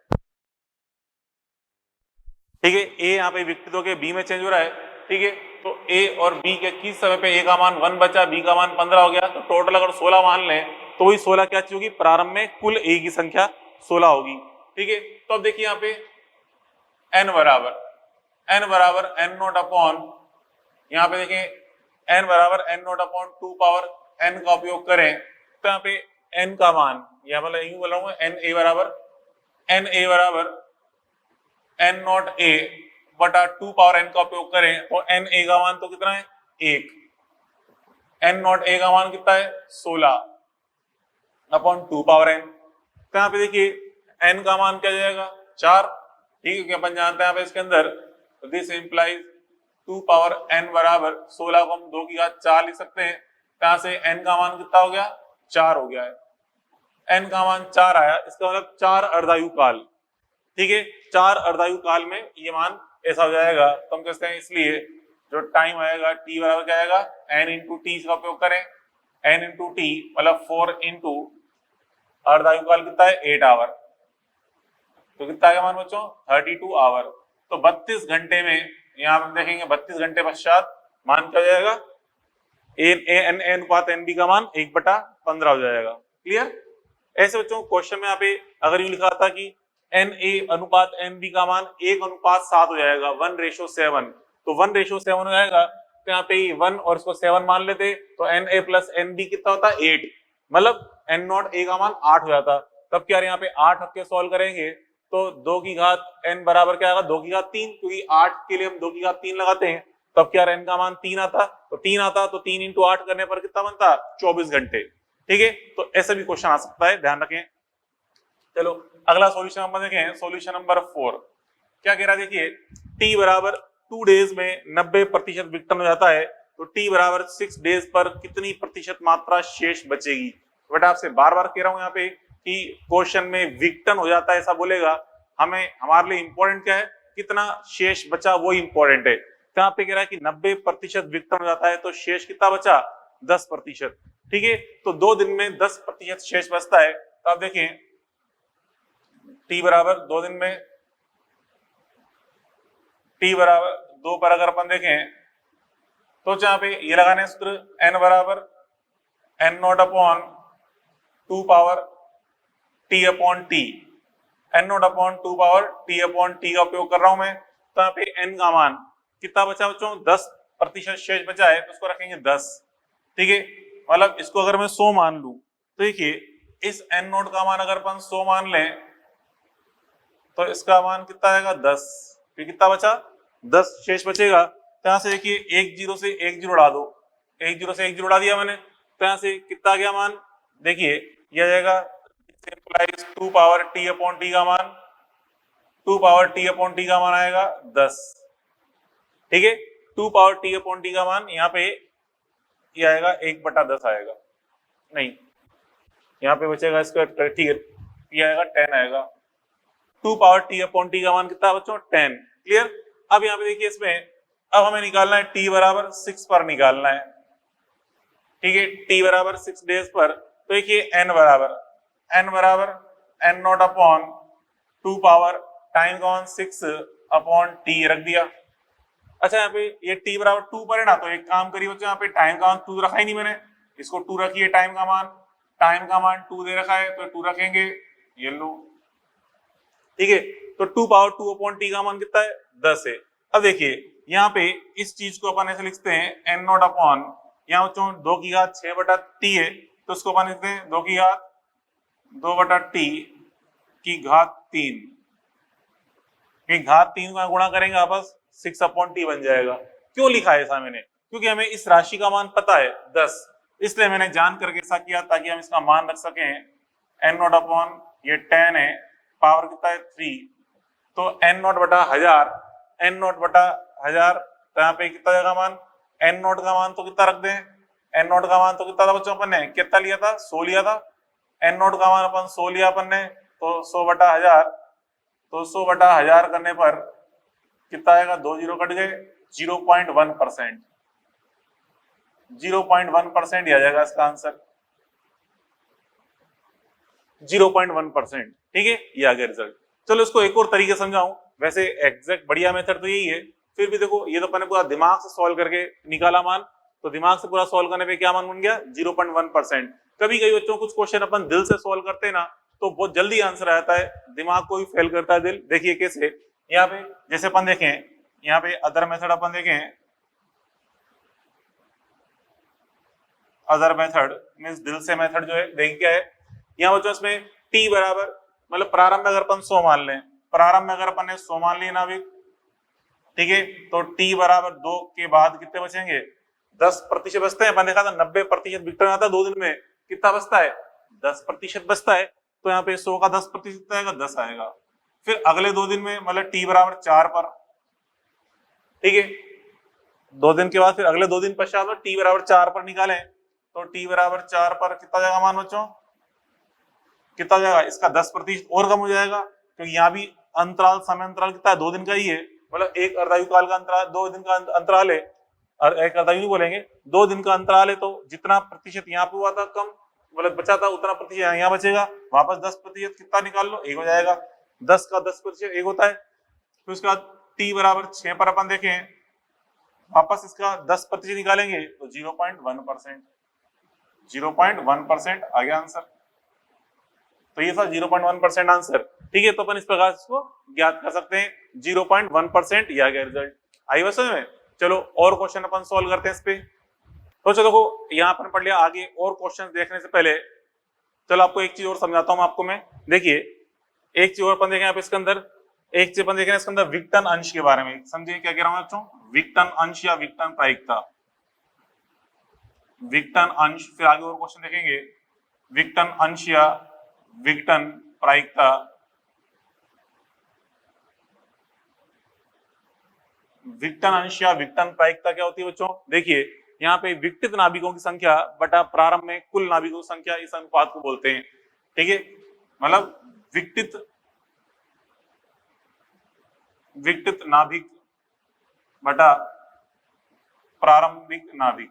ठीक है, ए यहाँ पे विघटित हो गए बी में चेंज हो रहा है। ठीक है, तो ए और बी के किस समय पे ए का मान 1 बचा, बी का मान 15 हो गया, तो टोटल अगर 16 मान लें तो वही 16 क्या चीज होगी, प्रारंभ में कुल ए की संख्या 16 होगी। ठीक है, तो अब देखिए यहाँ पे एन बराबर एन नॉट अपॉन, यहाँ पे देखिए एन बराबर N not upon 2 power N का उपयोग करें, तो यहाँ पे एन का मान, या मतलब यूं बोलूंगा एन ए बराबर एन नॉट ए बटा 2 पावर एन का उपयोग करें, तो एन ए का मान तो कितना है 1, एन नॉट ए का मान कितना है 16 अपॉन 2 पावर एन, तो यहाँ पे देखिए एन का मान क्या जाएगा 4। ठीक है, क्योंकि अपन जानते हैं यहाँ पे इसके अंदर दिस इंप्लाइज 2 पावर एन बराबर 16 को हम 2 की घात 4 लिख सकते हैं, यहाँ से एन का मान कितना हो गया 4 हो गया है, एन का मान 4 आया, इसका मतलब 4 अर्धायु काल। ठीक है, 4 अर्धायु काल में ये मान ऐसा हो जाएगा, तो हम कहते हैं इसलिए जो टाइम आएगा टी बराबर क्या आएगा एन इंटू टी का उपयोग करें, एन इंटू टी मतलब 4 इंटू अर्धायु काल कितना है 8 आवर, तो कितना आएगा मान बच्चों 32 आवर, तो 32 घंटे में यहाँ हम देखेंगे 32 घंटे पश्चात मान क्या हो जाएगा एन अनुपात एन बी का मान 1/15 हो जाएगा। क्लियर। ऐसे बच्चों क्वेश्चन में यहाँ पे अगर यूं लिखा था कि एन ए अनुपात एन बी का मान 1:7 हो जाएगा 1:7, तो 1:7 हो जाएगा, तो यहाँ पे 1 और इसको 7 मान लेते तो N A plus N B कितना होता है 8, मतलब एन नॉट ए का मान 8 हो जाता। तब क्या यहाँ पे 8 रख के सॉल्व करेंगे तो 2 की घात n बराबर क्या आएगा 2 की घात 3, क्योंकि 8 के लिए हम 2 की घात 3 लगाते हैं, तब क्या n का मान 3 आता, तो 3 आता तो 3 इंटू 8 करने पर कितना बनता 24 घंटे। ठीक है, तो ऐसा भी क्वेश्चन आ सकता है, ध्यान रखें। चलो अगला सॉल्यूशन नंबर देखें, सॉल्यूशन नंबर 4 क्या कह रहा है, देखिए t बराबर 2 डेज में 90% विघटन हो जाता है, तो t बराबर 6 डेज पर कितनी प्रतिशत मात्रा शेष बचेगी। बेटा आपसे बार बार कह रहा हूं यहाँ पे कि क्वेश्चन में विघटन हो जाता है ऐसा बोलेगा, हमें हमारे लिए इंपॉर्टेंट क्या है कितना शेष बचा वो इंपॉर्टेंट है। तो यहाँ पे कह रहा है कि 90% विघटन हो जाता है तो शेष कितना बचा 10%। ठीक है, तो 2 दिन में 10% शेष बचता है, तो आप देखें टी बराबर 2 दिन में टी बराबर 2 पर अगर अपन देखें तो यहाँ पे ये लगाने सूत्र n बराबर n not upon 2 power t upon T, n not upon 2 power t upon T का उपयोग कर रहा हूं मैं। तो यहाँ पे n का मान कितना बचा बच्चों, 10% शेष बचा है, तो उसको रखेंगे 10। ठीक है, मतलब इसको अगर मैं 100 मान लूं तो देखिए इस n नॉट का मान अगर अपन 100 मान लें तो इसका मान कितना आएगा 10। फिर कितना बचा, 10 शेष बचेगा। तो यहाँ से देखिए 1 0 से 1 0 उड़ा दो, 1 0 से 1 0 उड़ा दिया मैंने, तो यहाँ से कितना आ गया मान, देखिए ये आ जाएगा 2 पावर t अपॉन टी का मान, 2 पावर t अपॉन टी का मान आएगा 10। ठीक है, 2 पावर t अपॉन टी का मान यहाँ पे ये आएगा 1/10 आएगा, नहीं यहाँ पे बचेगा इसका, ठीक है ये आएगा 10 आएगा। 2 पावर t अपॉन टी का मान कितना बच्चों, 10। क्लियर। अब यहाँ पे देखिए इसमें अब हमें निकालना है t बराबर 6 पर निकालना है। ठीक है, t बराबर 6 डेज पर, तो देखिए n बराबर n not upon 2 power time का मान 6 अपॉन t रख दिया। अच्छा यहाँ पे ये t बराबर 2 पर है ना, तो एक काम करिए बच्चों, यहाँ पे टाइम का मान 2 रखा ही नहीं मैंने, इसको 2 रखिए। टाइम का मान 2 दे रखा है तो 2 रखेंगे, ये लो। ठीक है, तो 2 पावर 2 अपॉन टी का मान कितना है, 10 है। अब देखिए यहाँ पे इस चीज को अपन ऐसे लिखते हैं n नॉट अपॉन, यहाँ बच्चों 2 की घात 6/t है, तो उसको अपन लिखते हैं 2 की घात 2/t की घात 3, घात 3 का गुणा करेंगे आपस 6 अपॉन टी बन जाएगा। क्यों लिखा है ऐसा मैंने, क्योंकि हमें इस राशि का मान पता है 10, इसलिए मैंने जान करके ऐसा किया ताकि हम इसका मान रख सकें। n नॉट अपॉन ये 10 है, पावर कितना है 3, तो n नॉट बटा 1000, n नॉट बटा 1000, तो यहाँ पे कितना जाएगा मान, n नॉट का मान तो कितना रख दें, n नॉट का मान तो कितना था बच्चों अपन ने, कितना लिया था, 100 लिया था। n नॉट का मान अपन 100 लिया अपन ने, तो 100/1000, तो 100/1000 करने पर कितना आएगा, 2 जीरो कट गए, 0.1%, 0.1% आ जाएगा इसका आंसर, 0.1%। ठीक है, ये आ गया रिजल्ट। चलो इसको एक और तरीके समझाऊं, वैसे एग्जैक्ट बढ़िया मेथड तो यही है, फिर भी देखो ये तो अपने पूरा दिमाग से सॉल्व करके निकाला मान, तो दिमाग से पूरा सॉल्व करने पे क्या मान बन गया, 0.1%। कभी कभी बच्चों कुछ क्वेश्चन अपन दिल से सॉल्व करते हैं ना, तो बहुत जल्दी आंसर आता है, दिमाग को भी फेल करता है दिल। देखिए कैसे, यहाँ पे जैसे अपन देखें, यहाँ पे अदर मेथड अपन देखें, अदर मेथड मींस दिल से मेथड जो है, देखिए क्या है यहाँ बच्चों, इसमें t बराबर मतलब प्रारंभ में अगर अपन 100 मान लें, प्रारंभ में अगर अपन ने 100 मान लिया नाविक, ठीक है, तो t बराबर 2 के बाद कितने बचेंगे, 10% बचते हैं। अपन देखा था 90% विक्टर आता है 2 दिन में, कितना बचता है, 10% बचता है। तो यहाँ पे 100 का 10% आएगा, 10 आएगा। फिर अगले 2 दिन में मतलब t बराबर 4 पर, ठीक है, 2 दिन के बाद फिर अगले 2 दिन पश्चात में t बराबर 4 पर निकालें, तो t बराबर 4 पर कितना जाएगा मान बच्चों, कितना जाएगा, इसका 10% और कम हो जाएगा, क्योंकि यहाँ भी अंतराल, समय अंतराल कितना है, 2 दिन का ही है, मतलब एक अर्धायु काल का अंतराल, 2 दिन का अंतराल है, और एक अर्धायु नहीं बोलेंगे, 2 दिन का अंतराल है, तो जितना प्रतिशत यहाँ पे हुआ था कम, मतलब बचा था, उतना प्रतिशत यहाँ बचेगा, वापस 10% कितना निकाल लो, 1 हो जाएगा, 10 का 10% 1 होता है। फिर उसके बाद t बराबर 6 पर अपन देखें, वापस इसका 10% निकालेंगे तो 0.1%, 0.1% आ गया आंसर। तो ये था 0.1% आंसर। ठीक है, तो अपन इस प्रकार इसको ज्ञात कर सकते हैं, 0.1% ये आ गया रिजल्ट। आई बस में। चलो और क्वेश्चन अपन सॉल्व करते हैं इस पे। तो चलो देखो यहाँ अपन पढ़ लिया, आगे और क्वेश्चन देखने से पहले चलो आपको एक चीज और समझाता हूँ आपको मैं। देखिए एक चीज और अपन देखें आप इसके अंदर, एक चीज अपन देख रहे हैं इसके अंदर विघटन अंश के बारे में। समझिए क्या कह रहा हूँ बच्चों, विघटन अंश या विघटन प्रायिकता, विघटन अंश। फिर आगे और क्वेश्चन देखेंगे, विघटन अंश या विघटन प्रायिकता। विघटन अंश या विघटन प्रायिकता क्या होती है बच्चों, देखिए यहाँ पे विघटित नाभिकों की संख्या बटा प्रारंभ में कुल नाभिकों की संख्या, इस अनुपात को बोलते हैं। ठीक है, मतलब विघटित नाभिक बटा प्रारंभिक नाभिक,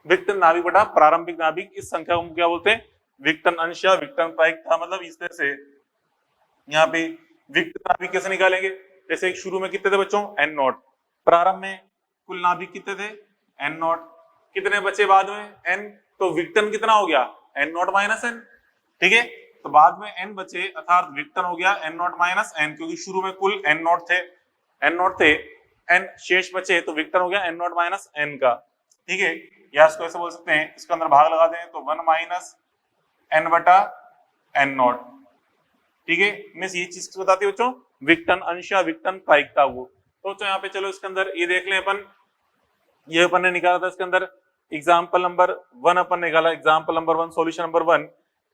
विघटन नाभिक बटा प्रारंभिक नाभिक, इस संख्या को क्या बोलते हैं, विघटन अंश या विघटन प्रायिकता। मतलब इस तरह से यहाँ पे विघटित नाभिक कैसे निकालेंगे, जैसे शुरू में कितने थे बच्चों, n नॉट, प्रारंभ में कुल नाभिक कितने थे n नॉट, कितने बचे बाद में n, तो विक्टन कितना हो गया n नॉट माइनस n, ठीक है। तो बाद में n बचे अर्थात विक्टन हो गया n नॉट माइनस n, क्योंकि शुरू में कुल n नॉट थे n शेष बचे तो विक्टन हो गया n नॉट माइनस n का, ठीक है। या इसको ऐसे बोल सकते हैं, इसके अंदर भाग लगा दें तो 1 माइनस n बटा n नॉट, ठीक है। मींस ये चीज बताती है बच्चों विक्टन अंश या विक्टन प्रायिकता को। तो यहाँ पे चलो इसके अंदर ये देख लें अपन, ये अपन ने निकाला था इसके अंदर एग्जाम्पल नंबर 1 अपन ने निकाला, एग्जाम्पल नंबर 1 सॉल्यूशन नंबर 1,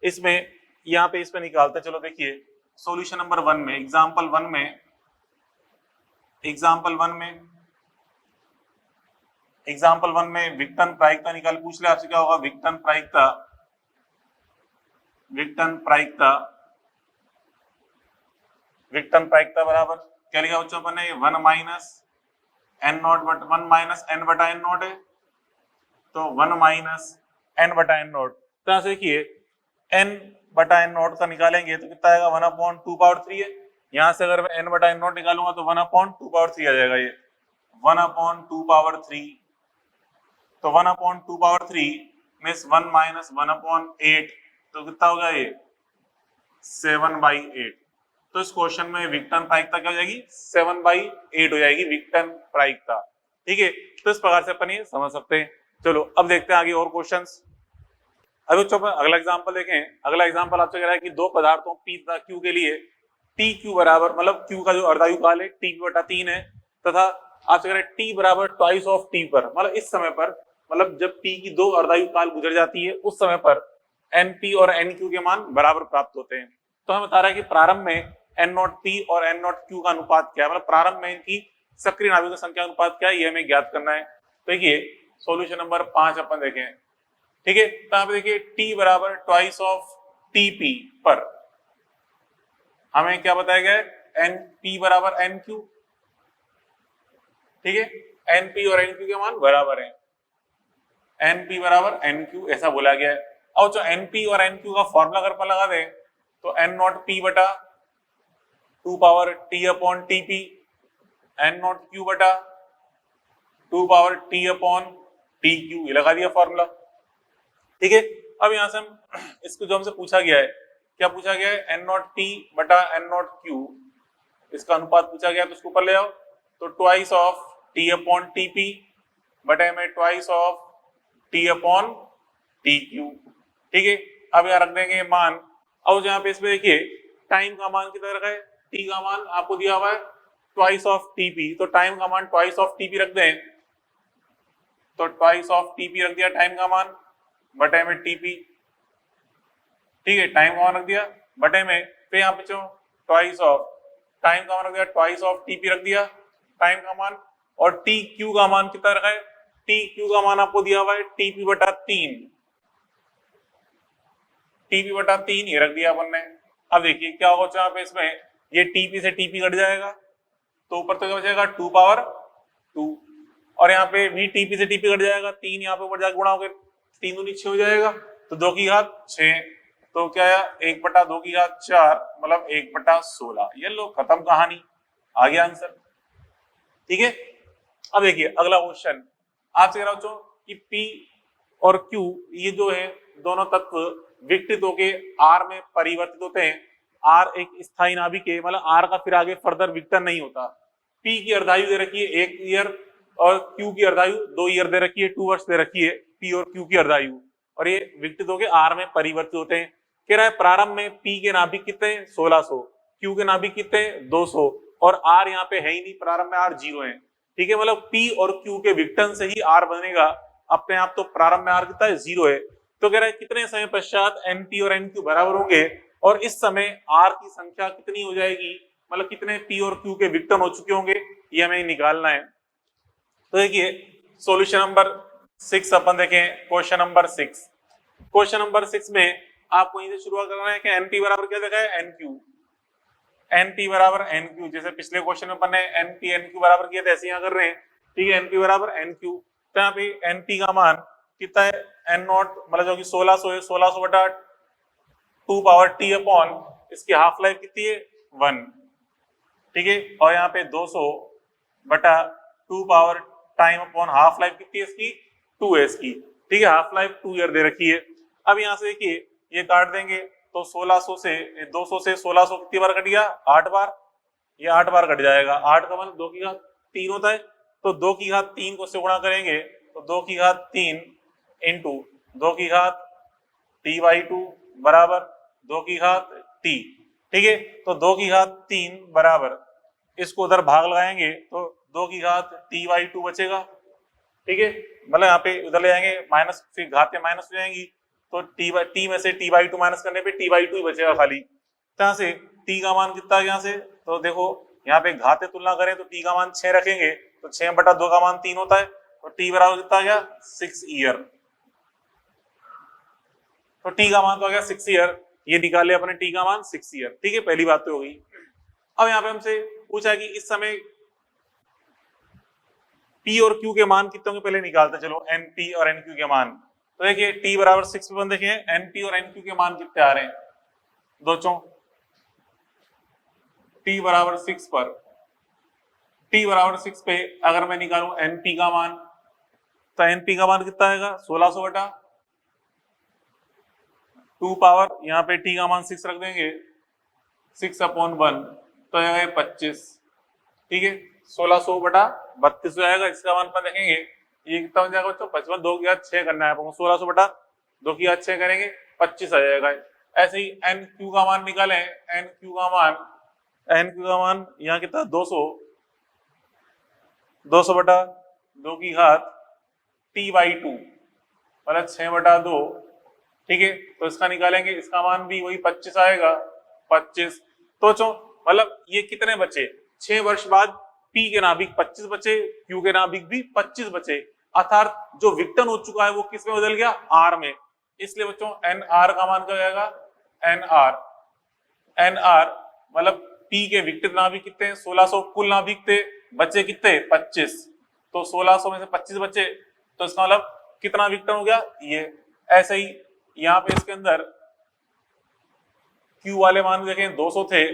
इसमें यहाँ पे इस पे निकालते हैं। चलो देखिए सॉल्यूशन नंबर 1 में एग्जाम्पल 1 में विक्टन प्रायिकता निकाल, पूछ ले आपसे क्या होगा विक्टन प्रायिकता बराबर क्या लिखा बच्चों अपन ने 1 minus n not but 1 minus n बटा n नॉट है, तो 1 माइनस n बटा n नॉट, तो यहाँ से देखिए n बटा n नॉट का निकालेंगे तो कितना आएगा 1/2 पावर 3 है। यहाँ से अगर मैं n बटा n नॉट निकालूंगा तो 1/2 पावर 3 आ जाएगा, ये 1/2 पावर 3, तो 1/2 पावर 3 मीन्स 1 माइनस 1/8, तो कितना होगा ये 7/8। तो इस क्वेश्चन में विक्टन प्रायिकता क्या हो जाएगी 7/8 हो जाएगी विक्टन प्रायिकता, ठीक है। तो इस प्रकार से अपन ये समझ सकते हैं। चलो अब देखते हैं आगे और क्वेश्चंस। अभी बच्चों अगला एग्जांपल देखें। अगला एग्जांपल आपसे कह रहा है कि दो पदार्थों P तथा Q के लिए टी क्यू बराबर, मतलब Q का जो अर्धायु काल है T/3 है, तथा आपसे कह रहा है T बराबर ट्वाइस ऑफ T पर, मतलब इस समय पर, मतलब जब P की दो अर्धायु काल गुजर जाती है उस समय पर NP और NQ के मान बराबर प्राप्त होते हैं। तो हमें बता रहा है कि प्रारंभ में N0P और N0Q का अनुपात क्या है, मतलब प्रारंभ में इनकी सक्रिय नाभिकों की संख्या अनुपात क्या है, ये हमें ज्ञात करना है। तो देखिए सॉल्यूशन नंबर 5 अपन देखें, ठीक है। तो यहाँ पे देखिए T बराबर ट्वाइस ऑफ TP पर हमें क्या बताया गया है NP बराबर NQ, ठीक है। NP और NQ के मान बराबर हैं, NP बराबर NQ ऐसा बोला गया है। और जो NP और NQ का फॉर्मूला अगर अपन लगा दे तो N0P बटा 2 power T upon TP, N0Q बटा 2 पावर T अपॉन TQ, ये लगा दिया फॉर्मूला, ठीक है। अब यहां से हम इसको जो हमसे पूछा गया है, क्या पूछा गया है N0P बटा N0Q, इसका अनुपात पूछा गया है, तो इसको ऊपर ले आओ, तो twice of T upon TP बटे में twice of T upon TQ, ठीक है। अब यहाँ रख देंगे मान। अब यहाँ पे इसमें देखिए टाइम का मान कितना रखा है, T का मान आपको दिया हुआ है ट्वाइस ऑफ TP, तो टाइम का मान ट्वाइस ऑफ TP रख दें, तो ट्वाइस ऑफ TP रख दिया टाइम का मान बटे में TP, ठीक है। टाइम का मान रख दिया बटे में, फिर यहाँ पे ट्वाइस ऑफ टाइम का मान रख दिया, ट्वाइस ऑफ TP रख दिया टाइम का मान, और TQ का मान कितना रखा है, TQ का मान आपको दिया हुआ है TP बटा 3, TP बटा 3 ये रख दिया अपन ने। अब देखिए क्या होगा यहाँ पे, इसमें ये TP से TP कट जाएगा तो ऊपर तो क्या बचेगा 2 पावर 2, और यहाँ पे भी TP से TP कट जाएगा, 3 यहाँ पे ऊपर जाकर गुणा होकर 3 दूनी 6 हो जाएगा, तो 2 की घात 6, तो क्या है 1 बटा 2 की घात 4, मतलब 1 बटा 16। ये लो खत्म कहानी, आ गया आंसर, ठीक है। अब देखिए अगला क्वेश्चन आपसे कह रहा हूं कि P और Q ये जो है दोनों तत्व विकटित होके R में परिवर्तित होते हैं। R एक स्थायी नाभिक है, मतलब R का फिर आगे फर्दर विकटन नहीं होता। P की अर्धायु दे रखी है 1 ईयर और Q की अर्धायु 2 ईयर दे रखी है, 2 वर्ष दे रखी है P और Q की अर्धायु, और ये विकटित होके R में परिवर्तित होते हैं। कह रहा है प्रारंभ में P के नाभिक कितने 1600, Q के नाभिक कितने 200, और R यहाँ पे है ही नहीं, प्रारंभ में R 0 है, ठीक है। मतलब P और Q के विकटन से ही R बनेगा अपने आप, तो प्रारंभ में R कितना है 0 है। तो कह रहा है कितने समय पश्चात NP और NQ बराबर होंगे, और इस समय R की संख्या कितनी हो जाएगी, मतलब कितने P और Q के विकटन हो चुके होंगे, ये हमें निकालना है। तो देखिए सॉल्यूशन नंबर 6 अपन देखें, क्वेश्चन नंबर 6। क्वेश्चन नंबर 6 में आपको यहीं से शुरुआत करना है कि NP बराबर क्या देखा है NQ, NP बराबर NQ, जैसे पिछले क्वेश्चन में अपन ने NP NQ बराबर किया था ऐसे यहाँ कर रहे हैं, ठीक है। NP बराबर NQ, तो यहाँ पे NP का मान कितना है N0, मतलब जो कि 1600 है, 1600 बटा 2 पावर T अपॉन इसकी हाफ लाइफ कितनी है 1, ठीक है। और यहाँ पे 200 बटा 2 power time upon half life कितनी है इसकी 2 है इसकी, ठीक है, हाफ लाइफ 2 ईयर दे रखी है। अब यहाँ से देखिए ये काट देंगे तो 1600 से 200 से 1600 कितनी बार कट गया 8 बार, ये 8 बार कट जाएगा, 8 का मतलब 2 की घात 3 होता है, तो 2 की घात 3 को से गुणा करेंगे तो 2 की घात 3 इंटू 2 की घात t/2 बराबर 2 की घात t, ठीक है, तो 2 की घात 3 बराबर इसको उधर भाग लगाएंगे तो 2 की घात t/2 बचेगा, ठीक है, मतलब यहाँ पे उधर ले जाएंगे माइनस, फिर घातें माइनस हो जाएंगी तो t में से t/2 माइनस करने पे t/2 ही बचेगा खाली। यहाँ से t का मान कितना है यहाँ से, तो देखो यहाँ पे घातें तुलना करें तो t का मान 6 रखेंगे तो 6/2 का मान 3 होता है, तो t बराबर कितना आ गया 6 ईयर, तो t का मान तो आ गया 6 ईयर, ये निकाल लिया अपने t का मान 6 ईयर, ठीक है, पहली बात तो हो गई। अब यहाँ पे हमसे पूछा है कि इस समय P और Q के मान कितने होंगे पहले निकालते, चलो NP और NQ के मान, तो देखिए T बराबर 6 पे देखिए NP और NQ के मान कितने आ रहे हैं, दो चौं T बराबर 6 पर, T बराबर 6 पे अगर मैं निकालूं NP का मान तो NP का मान कितना आएगा 1600 बटा 2 पावर, यहाँ पे T का मान 6 रख देंगे 6/1 तो आएगा 25, ठीक है, 1600 बटा 32 आएगा, इसका मान पर देखेंगे ये कितना बन जाएगा बच्चों 55, 2 की घात 6 करना है आपको, 1600 बटा 2 की घात 6 करेंगे 25 आ जाएगा। ऐसे ही NQ का मान निकालें, NQ का मान यहाँ कितना 200 बटा 2 की घात t/2 मतलब 6/2, ठीक है, तो इसका निकालेंगे, इसका मान भी वही 25 आएगा 25, तो मतलब ये कितने बचे 6 वर्ष बाद P के नाभिक 25 बचे, Q के नाभिक भी 25 बचे, अर्थात जो विघटन हो चुका है वो किस में बदल गया R में, इसलिए बच्चों NR का मान क्या जाएगा NR मतलब P के विघटित नाभिक कितने 1600, कुल नाभिक थे बचे कितने 25, तो 1600 में से 25 बचे तो इसका मतलब कितना विघटन हो गया ये। ऐसे ही यहाँ पे इसके अंदर Q वाले मान देखें 200 थे,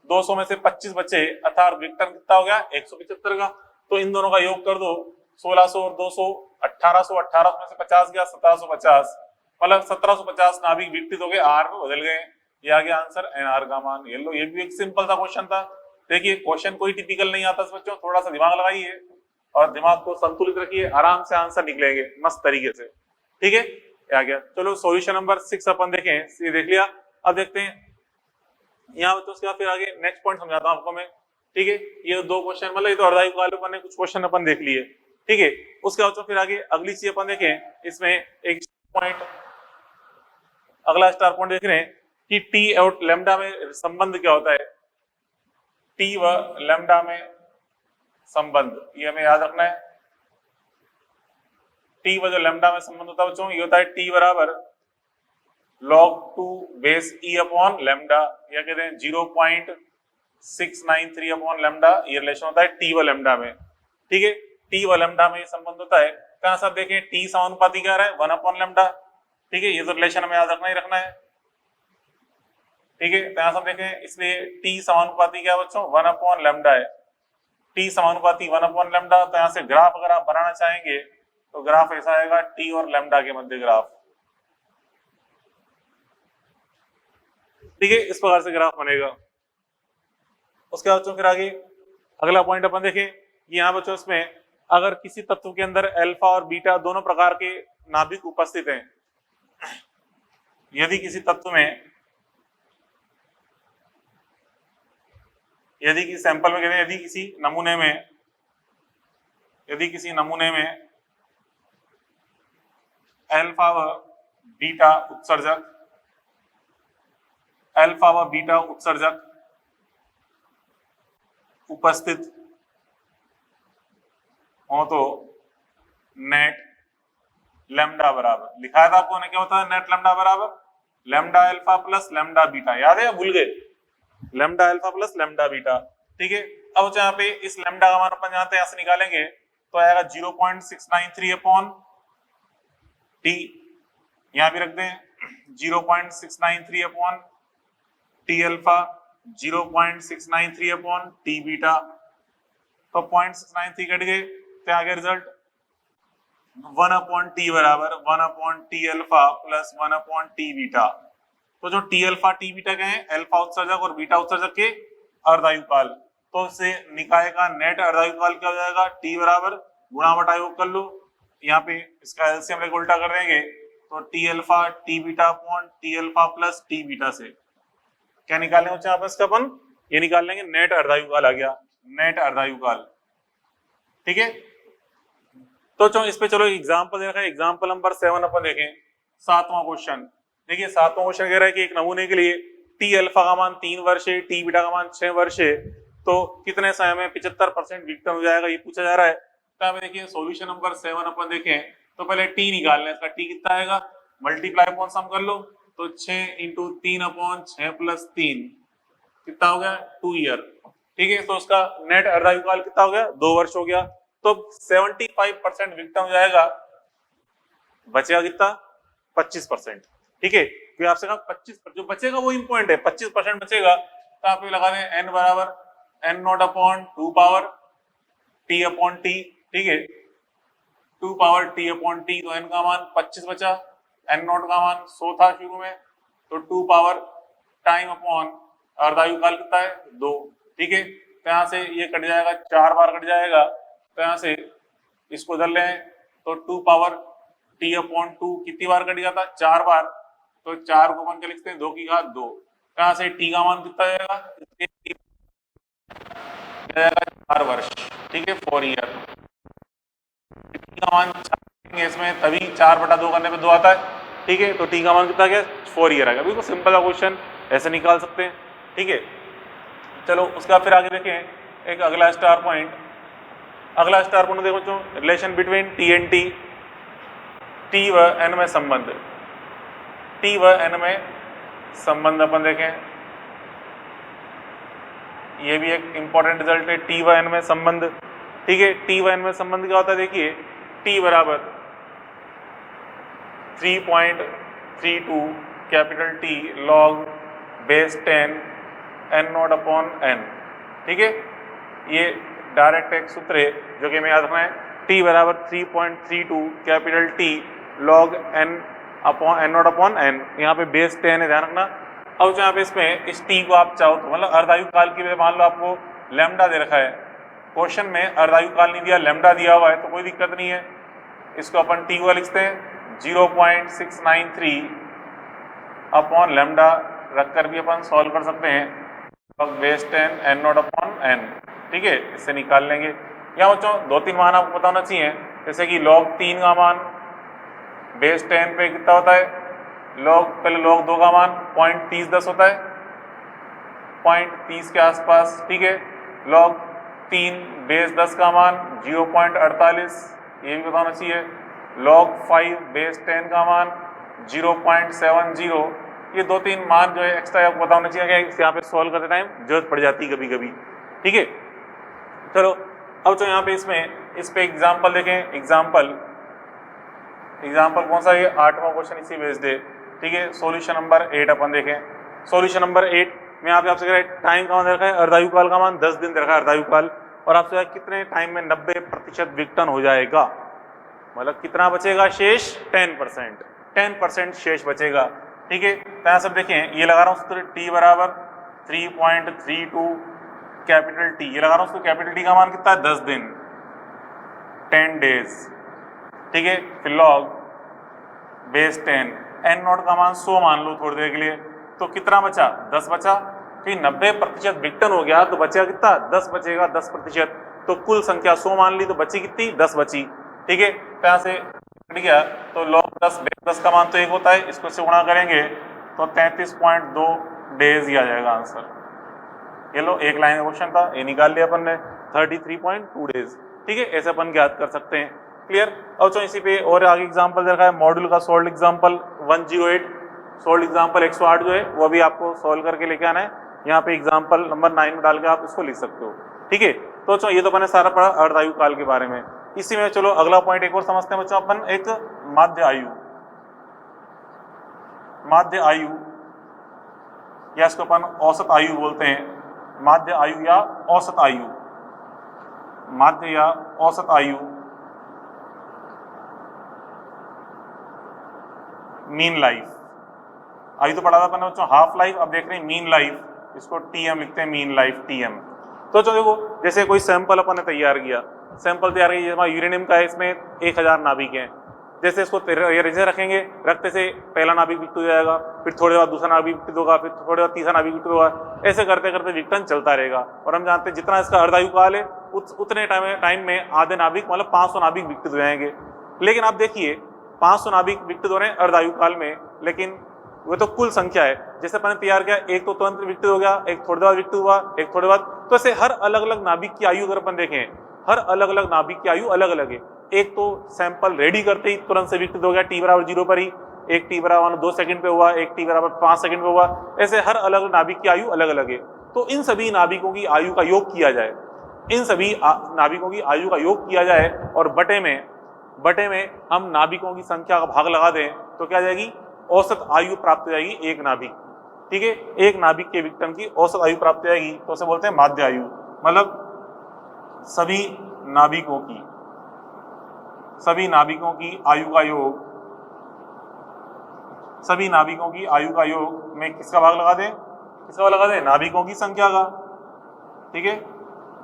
200 में से 25 बचे अर्थात विघटन कितना हो गया 175 का, तो इन दोनों का योग कर दो 1600 और 200 1800, 1800 में से 50 गया 1750, मतलब 1750 नाभिक विघटित हो गए R में बदल गए, ये आ गया आंसर NR का मान। ये लो, ये भी एक सिंपल सा क्वेश्चन था। देखिए क्वेश्चन कोई टिपिकल नहीं आता बच्चों, थोड़ा सा दिमाग लगाइए और दिमाग को संतुलित रखिए, आराम से आंसर निकलेंगे मस्त तरीके से, ठीक है, आ गया। चलो सॉल्यूशन नंबर 6 अपन देखें, ये देख लिया। अब देखते हैं यहाँ तो उसके बाद फिर आगे नेक्स्ट पॉइंट समझाता हूँ आपको मैं, ठीक है, ये दो क्वेश्चन मतलब ये तो अर्धायु काल अपन ने कुछ क्वेश्चन अपन देख लिए, ठीक है, उसके बाद फिर आगे अगली चीज अपन देखें, इसमें एक पॉइंट अगला स्टार पॉइंट देख रहे हैं कि टी और लैम्डा में संबंध क्या होता है, टी व लैम्डा में संबंध, ये हमें याद रखना है। टी व जो लैम्डा में संबंध होता है बच्चों ये होता है टी बराबर log 2 base e upon lambda, या कहते हैं 0.693 अपॉन लैम्डा, ये रिलेशन होता है टी व लैम्डा में, ठीक है, टी व लैम्डा में ये संबंध होता है। कहां सब देखें टी समानुपाती क्या है 1 अपॉन लैम्डा, ठीक है, ये तो रिलेशन हमें याद रखना ही रखना है, ठीक है, तो यहां सब देखें इसलिए टी समानुपाती क्या बच्चों 1 अपॉन लैम्डा है, टी समानुपाती 1 अपॉन लैम्डा, तो यहाँ से ग्राफ अगर आप बनाना चाहेंगे तो ग्राफ ऐसा आएगा टी और लैम्डा के मध्य ग्राफ, ठीक है, इस प्रकार से ग्राफ बनेगा। उसके बाद फिर आगे अगला पॉइंट अपन देखें कि यहाँ बच्चों इसमें अगर किसी तत्व के अंदर अल्फा और बीटा दोनों प्रकार के नाभिक उपस्थित हैं, यदि किसी तत्व में, यदि किसी सैंपल में कहते हैं यदि किसी नमूने में अल्फा व बीटा उत्सर्जक उपस्थित हो तो नेट लैम्डा बराबर, लिखा था आपको ने क्या होता है नेट लैम्डा बराबर lambda alpha plus lambda beta, याद है या भूल गए, lambda alpha plus lambda beta, ठीक है। अब यहाँ पे इस लैम्डा का मान अपन यहाँ से निकालेंगे तो आएगा 0.693 अपॉन टी, यहाँ भी रख दें 0.693 upon T alpha, 0.693 upon T beta, तो 0.693 कट गए क्या आ गया रिजल्ट, 1/t बराबर 1/t alpha plus 1/t beta. तो जो टी अल्फा टी बीटा क्या है, अल्फा उत्सर्जक और बीटा उत्सर्जक के अर्धायुकाल। तो इससे निकाय का नेट अर्धायुकाल क्या हो जाएगा, टी बराबर गुणा बटा योग कर लो, यहाँ पे इसका एलसीएम लेके उल्टा कर देंगे तो T alpha T beta upon T alpha plus T beta से क्या निकालने बच्चे आपस का अपन, ये निकाल लेंगे नेट अर्धायुकाल आ गया, नेट अर्धायुकाल। ठीक है, तो चलो इस पे चलो एग्जांपल देखा है, एग्जांपल नंबर 7 अपन देखें, 7वां क्वेश्चन। देखिए 7वां क्वेश्चन कह रहा है कि एक नमूने के लिए टी अल्फा का मान 3 वर्ष है, टी बीटा का मान 6 वर्ष है, तो कितने समय में 75% विघटन हो जाएगा, ये पूछा जा रहा है। तो यहाँ पे देखिए सॉल्यूशन नंबर 7 अपन देखें तो पहले टी निकालना है, इसका टी कितना आएगा, मल्टीप्लाई अपॉन सम कर लो, तो 6 × 3/6 + 3 कितना हो गया, 2 ईयर। ठीक है, तो उसका नेट अर्धायुकाल कितना हो गया, 2 वर्ष हो गया। तो 75% विघटन हो जाएगा, बचेगा कितना, 25%। ठीक है, तो आपसे कहा 25 जो बचेगा वो इंपॉर्टेंट है, 25% बचेगा। तो आप लगा दें n बराबर n0/2 पावर t/t। ठीक है, 2 पावर t/t, तो n का मान 25 बचा, n0 का मान 100 था शुरू में, तो 2 पावर टाइम अपॉन अर्धायुकाल कितना है, 2। ठीक है, तो यहाँ से ये कट जाएगा, 4 बार कट जाएगा, तो यहाँ से इसको इधर लें तो 2 पावर t/2 कितनी बार कट गया था, 4 बार, तो 4 को बन के लिखते हैं 2 की घात 2। तो यहाँ से t का मान कितना जाएगा, 4 वर्ष। ठीक है, 4 ईयर। t का मान इसमें तभी 4/2 करने पे 2 आता है। ठीक है, तो t का मान कितना गया, 4 ईयर आ गया। बिल्कुल सिंपल है क्वेश्चन, ऐसे निकाल सकते हैं। ठीक है, चलो उसका फिर आगे देखें एक अगला स्टार पॉइंट। अगला स्टार पॉइंट देखो बच्चों, relation between T and T, T व एन में संबंध, टी व एन में संबंध अपन देखें, ये भी एक इंपॉर्टेंट रिजल्ट है, टी व एन में संबंध। ठीक है, टी व एन में संबंध क्या होता है, देखिए टी बराबर 3.32 capital T log base 10 n0/n। ठीक है, ये डायरेक्ट एक सूत्र है जो कि हमें याद रखना है, t बराबर 3.32 कैपिटल टी लॉग n/n। यहाँ पे बेस 10 है, ध्यान रखना। अब जो यहाँ पे इसमें इस t को आप चाहो तो मतलब अर्धायुकाल की मान लो आपको लैम्डा दे रखा है, क्वेश्चन में अर्धायुकाल नहीं दिया, लैम्डा दिया हुआ है, तो कोई दिक्कत नहीं है, इसको अपन t को लिखते हैं 0.693 अपॉन लैम्डा रखकर भी अपन सॉल्व कर सकते हैं, बेस 10 n0/n। ठीक है, इससे निकाल लेंगे। यहाँ बच्चों 2-3 मान आपको बताना चाहिए, जैसे कि log 3 का मान बेस 10 पे कितना होता है, पहले log 2 का मान 0.3010 होता है, 0.30 के आसपास। ठीक है, log 3 बेस 10 का मान 0.48, ये भी बताना चाहिए, log 5 बेस 10 का मान 0.70। ये 2-3 मान जो है एक्स्ट्रा आपको बताना चाहिए कि यहाँ पे सॉल्व करते टाइम जरूरत पड़ जाती है कभी कभी। ठीक है, चलो अब जो यहाँ पे इस पे एग्जाम्पल देखें, एग्जाम्पल कौन सा है, 8वां क्वेश्चन इसी बेस्ड है। ठीक है, सॉल्यूशन नंबर 8 अपन देखें। सॉल्यूशन नंबर 8 में यहाँ पे आपसे कह रहा है टाइम का मान दे रखा है, अर्धायुकाल का मान 10 दिन दे रखा है अर्धायुकाल, और आपसे कितने टाइम में 90% विघटन हो जाएगा, मतलब कितना बचेगा शेष, 10% शेष बचेगा। ठीक है, तो यहाँ सब देखें, ये लगा रहा हूँ सूत्र t बराबर 3.32 कैपिटल टी, ये लगा रहा हूँ उसको, कैपिटल टी का मान कितना है, 10 दिन 10 डेज। ठीक है, फिर लॉग बेस 10 n0 का मान 100 मान लो थोड़ी देर के लिए, तो कितना बचा, 10 बचा। फिर 90% विघटन हो गया तो बचेगा कितना, 10 बचेगा, 10%। तो कुल संख्या 100 मान ली तो बची कितनी, 10 बची। ठीक है, तो यहाँ से कट गया, तो log 10 बेस 10 का मान तो 1 होता है, इसको से गुणा करेंगे तो 33.2 डेज ही आ जाएगा आंसर। ये लो, एक लाइन का क्वेश्चन था, ये निकाल लिया अपन ने, 33.2 डेज। ठीक है, ऐसे अपन ज्ञात कर सकते हैं। क्लियर। अब तो इसी पे और आगे एग्जांपल दे रखा है, मॉड्यूल का सोल्ड एग्जांपल 108, सोल्ड एग्जांपल 108 जो है वो भी आपको सोल्व करके लेके आना है। यहाँ पे एग्जांपल नंबर 9 में डाल के आप इसको लिख सकते हो। ठीक है, तो ये तो मैंने सारा पढ़ा अर्धायु काल के बारे में। इसी में चलो अगला पॉइंट एक और समझते हैं बच्चों अपन, एक माध्य आयु। माध्य आयु या इसको अपन औसत आयु बोलते हैं, माध्य आयु या औसत आयु, माध्य या औसत आयु। Mean life. अभी तो पढ़ा था अपन बच्चों हाफ लाइफ, अब देख रहे हैं मीन लाइफ, इसको टीएम लिखते हैं, मीन लाइफ टीएम। तो देखो जैसे कोई सैंपल अपन ने तैयार किया, सैंपल तैयार किया, हमारा यूरेनियम का है, इसमें 1000 नाभिक हैं। जैसे इसको जैसे रखेंगे, रखते से पहला नाभिक विकसित हो जाएगा, फिर थोड़े बाद दूसरा नाभिक विकसित होगा, फिर थोड़े बाद तीसरा नाभिक विकसित होगा, ऐसे करते करते विघटन चलता रहेगा। और हम जानते हैं जितना इसका अर्धायु काल है उतने टाइम में आधे नाभिक मतलब 500 नाभिक विकसित हो जाएंगे। लेकिन आप देखिए 500 नाभिक विकसित हो रहे हैं अर्धायु काल में, लेकिन वो तो कुल संख्या है। जैसे अपन ने तैयार किया, एक तो तुरंत विकसित हो गया, एक थोड़ी देर बाद विकसित हुआ, एक थोड़ी बाद, तो ऐसे हर अलग अलग नाभिक की आयु अगर अपन देखें, हर अलग अलग नाभिक की आयु अलग अलग है। एक तो सैंपल रेडी करते ही तुरंत से विकसित हो गया t बराबर 0 पर ही, एक t बराबर 2 सेकंड पे हुआ, एक t बराबर 5 सेकंड पे हुआ, ऐसे हर अलग अलग नाभिक की आयु अलग अलग है। तो इन सभी नाभिकों की आयु का योग किया जाए, इन सभी नाभिकों की आयु का योग किया जाए और बटे में हम नाभिकों की संख्या का भाग लगा दें तो क्या जाएगी, औसत आयु प्राप्त हो जाएगी एक नाभिक। ठीक है, एक नाभिक के विघटन की औसत आयु प्राप्त हो जाएगी, तो उसे बोलते हैं माध्य आयु। मतलब सभी नाभिकों की आयु का योग, सभी नाभिकों की आयु का योग में किसका भाग लगा दें, किसका भाग लगा दें, नाभिकों की संख्या का। ठीक है,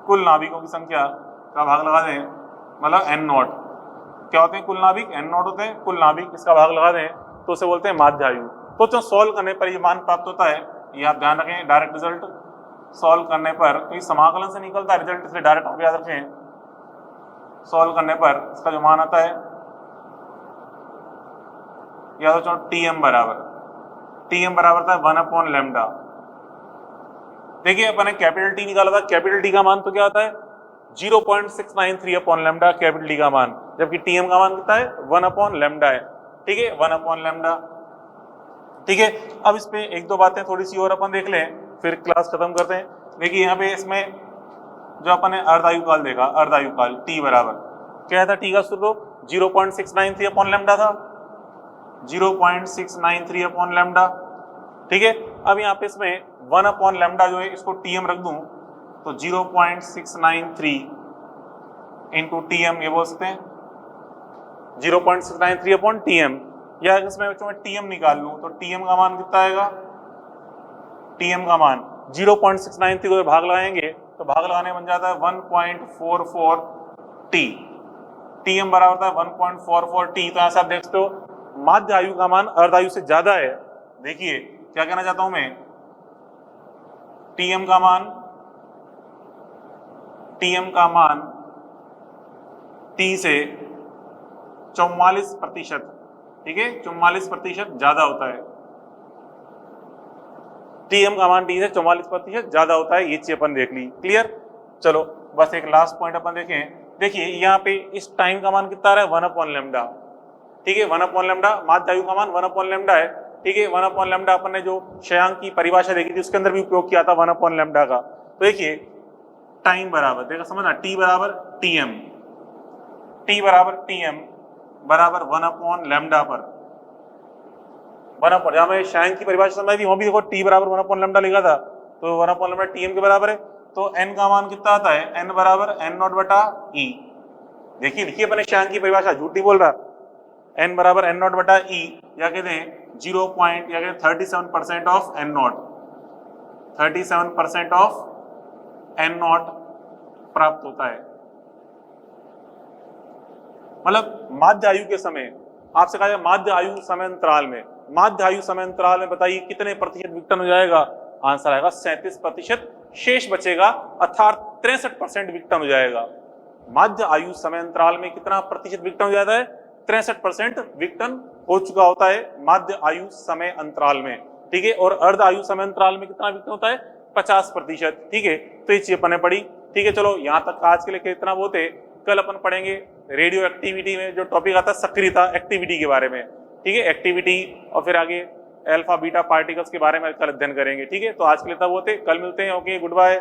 कुल नाभिकों की संख्या का भाग लगा दें, मतलब n0। क्या होते हैं कुल नाभिक, n0 होते हैं कुल नाभिक, इसका भाग लगा दें तो उसे बोलते हैं माध्य आयु। तो जो सॉल्व करने पर ये मान प्राप्त होता है, ये आप ध्यान रखें, डायरेक्ट रिजल्ट सॉल्व करने पर, तो समाकलन से निकलता है रिजल्ट, इसलिए डायरेक्ट आप याद रखें। सॉल्व करने पर इसका जो मान आता है, याद रखो टीएम बराबर था 1 लैम्डा। देखिए अपन ने कैपिटल टी निकाला था, कैपिटल टी का मान तो क्या आता है 0.693 लैम्डा कैपिटल टी का मान, जबकि टीएम का मान कितना है 1 लैम्डा है। ठीक है, 1 लैम्डा। ठीक है, अब इस पे एक दो बातें थोड़ी सी और अपन देख लें, फिर क्लास खत्म करते हैं। देखिए यहाँ पे इसमें जो अपन ने अर्धायु काल देखा, अर्धायु काल टी बराबर क्या था, टी का सूत्र 0.693 लैम्डा था, 0.693 लैम्डा। ठीक है, अब यहाँ पे इसमें 1 लैम्डा जो है इसको टीएम रख दूं तो 0.693 इंटू टीएम ये बोल सकते हैं 0.693 टीएम, या इसमें बच्चों में टीएम निकाल लूं तो टीएम का मान कितना आएगा, टीएम का मान 0.693 को भाग लगाएंगे तो भाग लगाने बन जाता है 1.44 टी, टीएम बराबर था 1.44 टी। तो यहाँ से आप देख सकते हो माध्य आयु का मान अर्धायु से ज्यादा है। देखिए क्या कहना चाहता हूं मैं, टीएम का मान टी से 44%, ठीक है 44% ज्यादा होता है, टीएम का मान टी से 44% ज्यादा होता है। ये चीज अपन देख ली, क्लियर। चलो बस एक लास्ट पॉइंट अपन देखें। देखिए यहाँ पे इस टाइम का मान कितना आ रहा है 1 लैम्डा। ठीक है, 1 लैम्डा, माध्य आयु का मान 1 लैम्डा है। ठीक है, 1 लैम्डा अपन ने जो क्षयांक की परिभाषा देखी थी उसके अंदर भी उपयोग किया था 1 लैम्डा का। तो देखिए टाइम बराबर, देखो समझना, टी बराबर टीएम बराबर 1 लैम्डा पर 1 जहां मैं क्षयांक की परिभाषा समझाई थी वहां भी देखो टी बराबर 1 लैम्डा लिखा था, तो 1 लैम्डा टीएम के बराबर है। तो n का मान कितना आता है, n बराबर n0 बटा ई। देखिए लिखिए अपने क्षयांक की परिभाषा, झूठ नहीं बोल रहा, n बराबर n0 बटा ई, या कहते हैं 37% ऑफ n0, 37% ऑफ n0 प्राप्त होता है। मतलब माध्य आयु के समय आपसे कहा जाए माध्य आयु समय अंतराल में बताइए कितने प्रतिशत विघटन हो जाएगा, आंसर आएगा 37%, शेष बचेगा अर्थात 63% विघटन हो जाएगा। माध्य आयु समय अंतराल में कितना प्रतिशत विघटन हो जाता है, 63% विघटन हो चुका होता है माध्य आयु समय अंतराल में। ठीक है, और अर्ध आयु समय अंतराल में कितना विघटन होता है 50%। ठीक है, तो ये चीज अपन ने पढ़ी। ठीक है, चलो यहाँ तक आज के लिए इतना बहुत है। कल अपन पढ़ेंगे रेडियो एक्टिविटी में जो टॉपिक आता है सक्रियता एक्टिविटी के बारे में। ठीक है, एक्टिविटी और फिर आगे अल्फा बीटा पार्टिकल्स के बारे में कल अध्ययन करेंगे। ठीक है, तो आज के लिए तब होते, कल मिलते हैं। Okay, good bye.